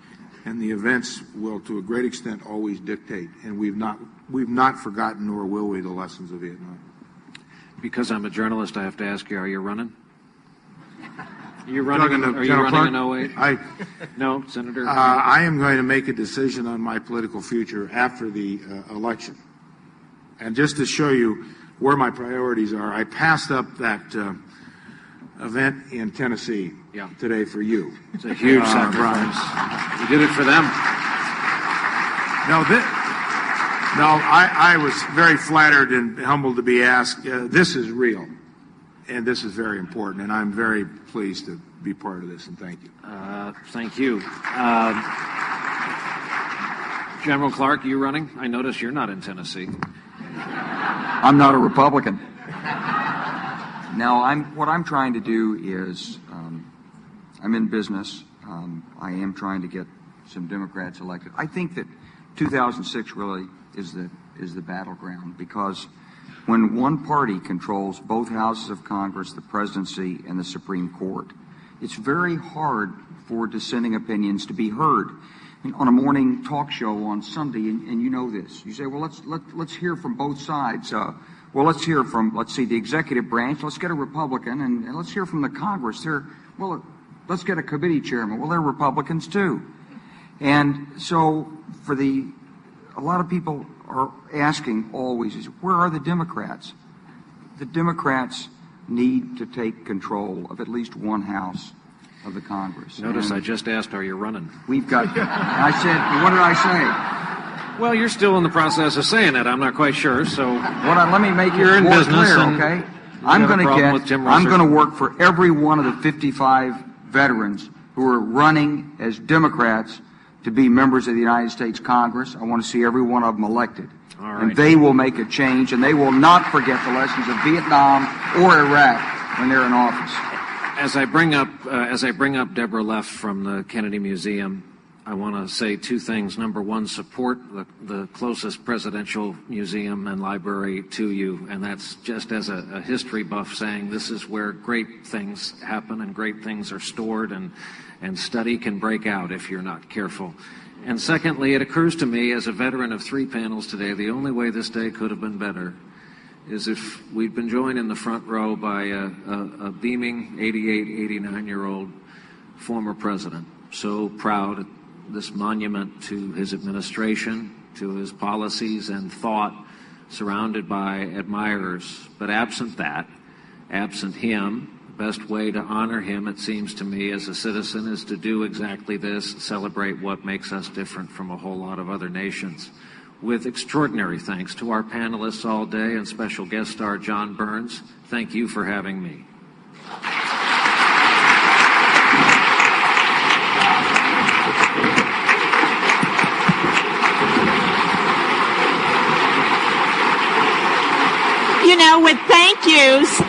and the events will, to a great extent, always dictate. And we've not forgotten, nor will we, the lessons of Vietnam. Because I'm a journalist, I have to ask you, are you running? Are you running in 08? No, Senator? I am going to make a decision on my political future after the election. And just to show you where my priorities are, I passed up that event in Tennessee today for you. It's a huge sacrifice. You did it for them. No, I was very flattered and humbled to be asked. This is real, and this is very important, and I'm very pleased to be part of this, and thank you. Thank you. General Clark, you running? I notice you're not in Tennessee. I'm not a Republican. Now, what I'm trying to do is, I'm in business. I am trying to get some Democrats elected. I think that 2006 really is the battleground, because when one party controls both houses of Congress, the presidency, and the Supreme Court, it's very hard for dissenting opinions to be heard. And on a morning talk show on Sunday, and you know this, you say, well, let's hear from both sides. Well, let's hear from, let's see, the executive branch. Let's get a Republican, and let's hear from the Congress. Let's get a committee chairman. Well, they're Republicans too. And so for the a lot of people are asking always is, where are the Democrats? The Democrats need to take control of at least one house of the Congress. Notice I just asked, are you running? We've got, I said, what did I say? Well, you're still in the process of saying it. I'm not quite sure, so. Let me make You're it in more business clear, and okay? you have a problem with Jim I'm Russert. going to work for every one of the 55 veterans who are running as Democrats to be members of the United States Congress. I want to see every one of them elected. All right. And they will make a change, and they will not forget the lessons of Vietnam or Iraq when they're in office. As I bring up Deborah Leff from the Kennedy Museum, I want to say two things. Number one, support the closest presidential museum and library to you, and that's just as a history buff saying this is where great things happen and great things are stored, and study can break out if you're not careful. And secondly, it occurs to me as a veteran of 3 panels today, the only way this day could have been better is if we'd been joined in the front row by a beaming 88, 89-year-old former president, so proud of this monument to his administration, to his policies and thought, surrounded by admirers. But absent that, absent him, the best way to honor him, it seems to me, as a citizen is to do exactly this, celebrate what makes us different from a whole lot of other nations. With extraordinary thanks to our panelists all day and special guest star John Burns, thank you for having me. You know, with thank yous,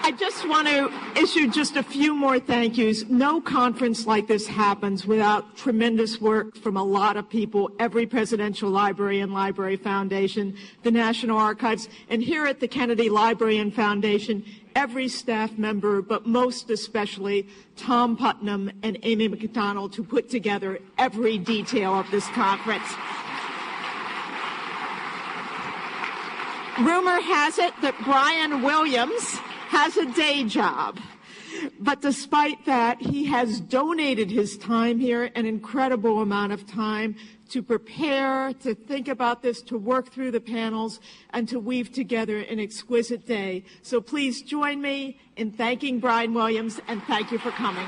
I just want to issue just a few more thank yous. No conference like this happens without tremendous work from a lot of people, every Presidential Library and Library Foundation, the National Archives, and here at the Kennedy Library and Foundation, every staff member, but most especially Tom Putnam and Amy McDonald, who put together every detail of this conference. Rumor has it that Brian Williams has a day job. But despite that, he has donated his time here, an incredible amount of time, to prepare, to think about this, to work through the panels, and to weave together an exquisite day. So please join me in thanking Brian Williams, and thank you for coming.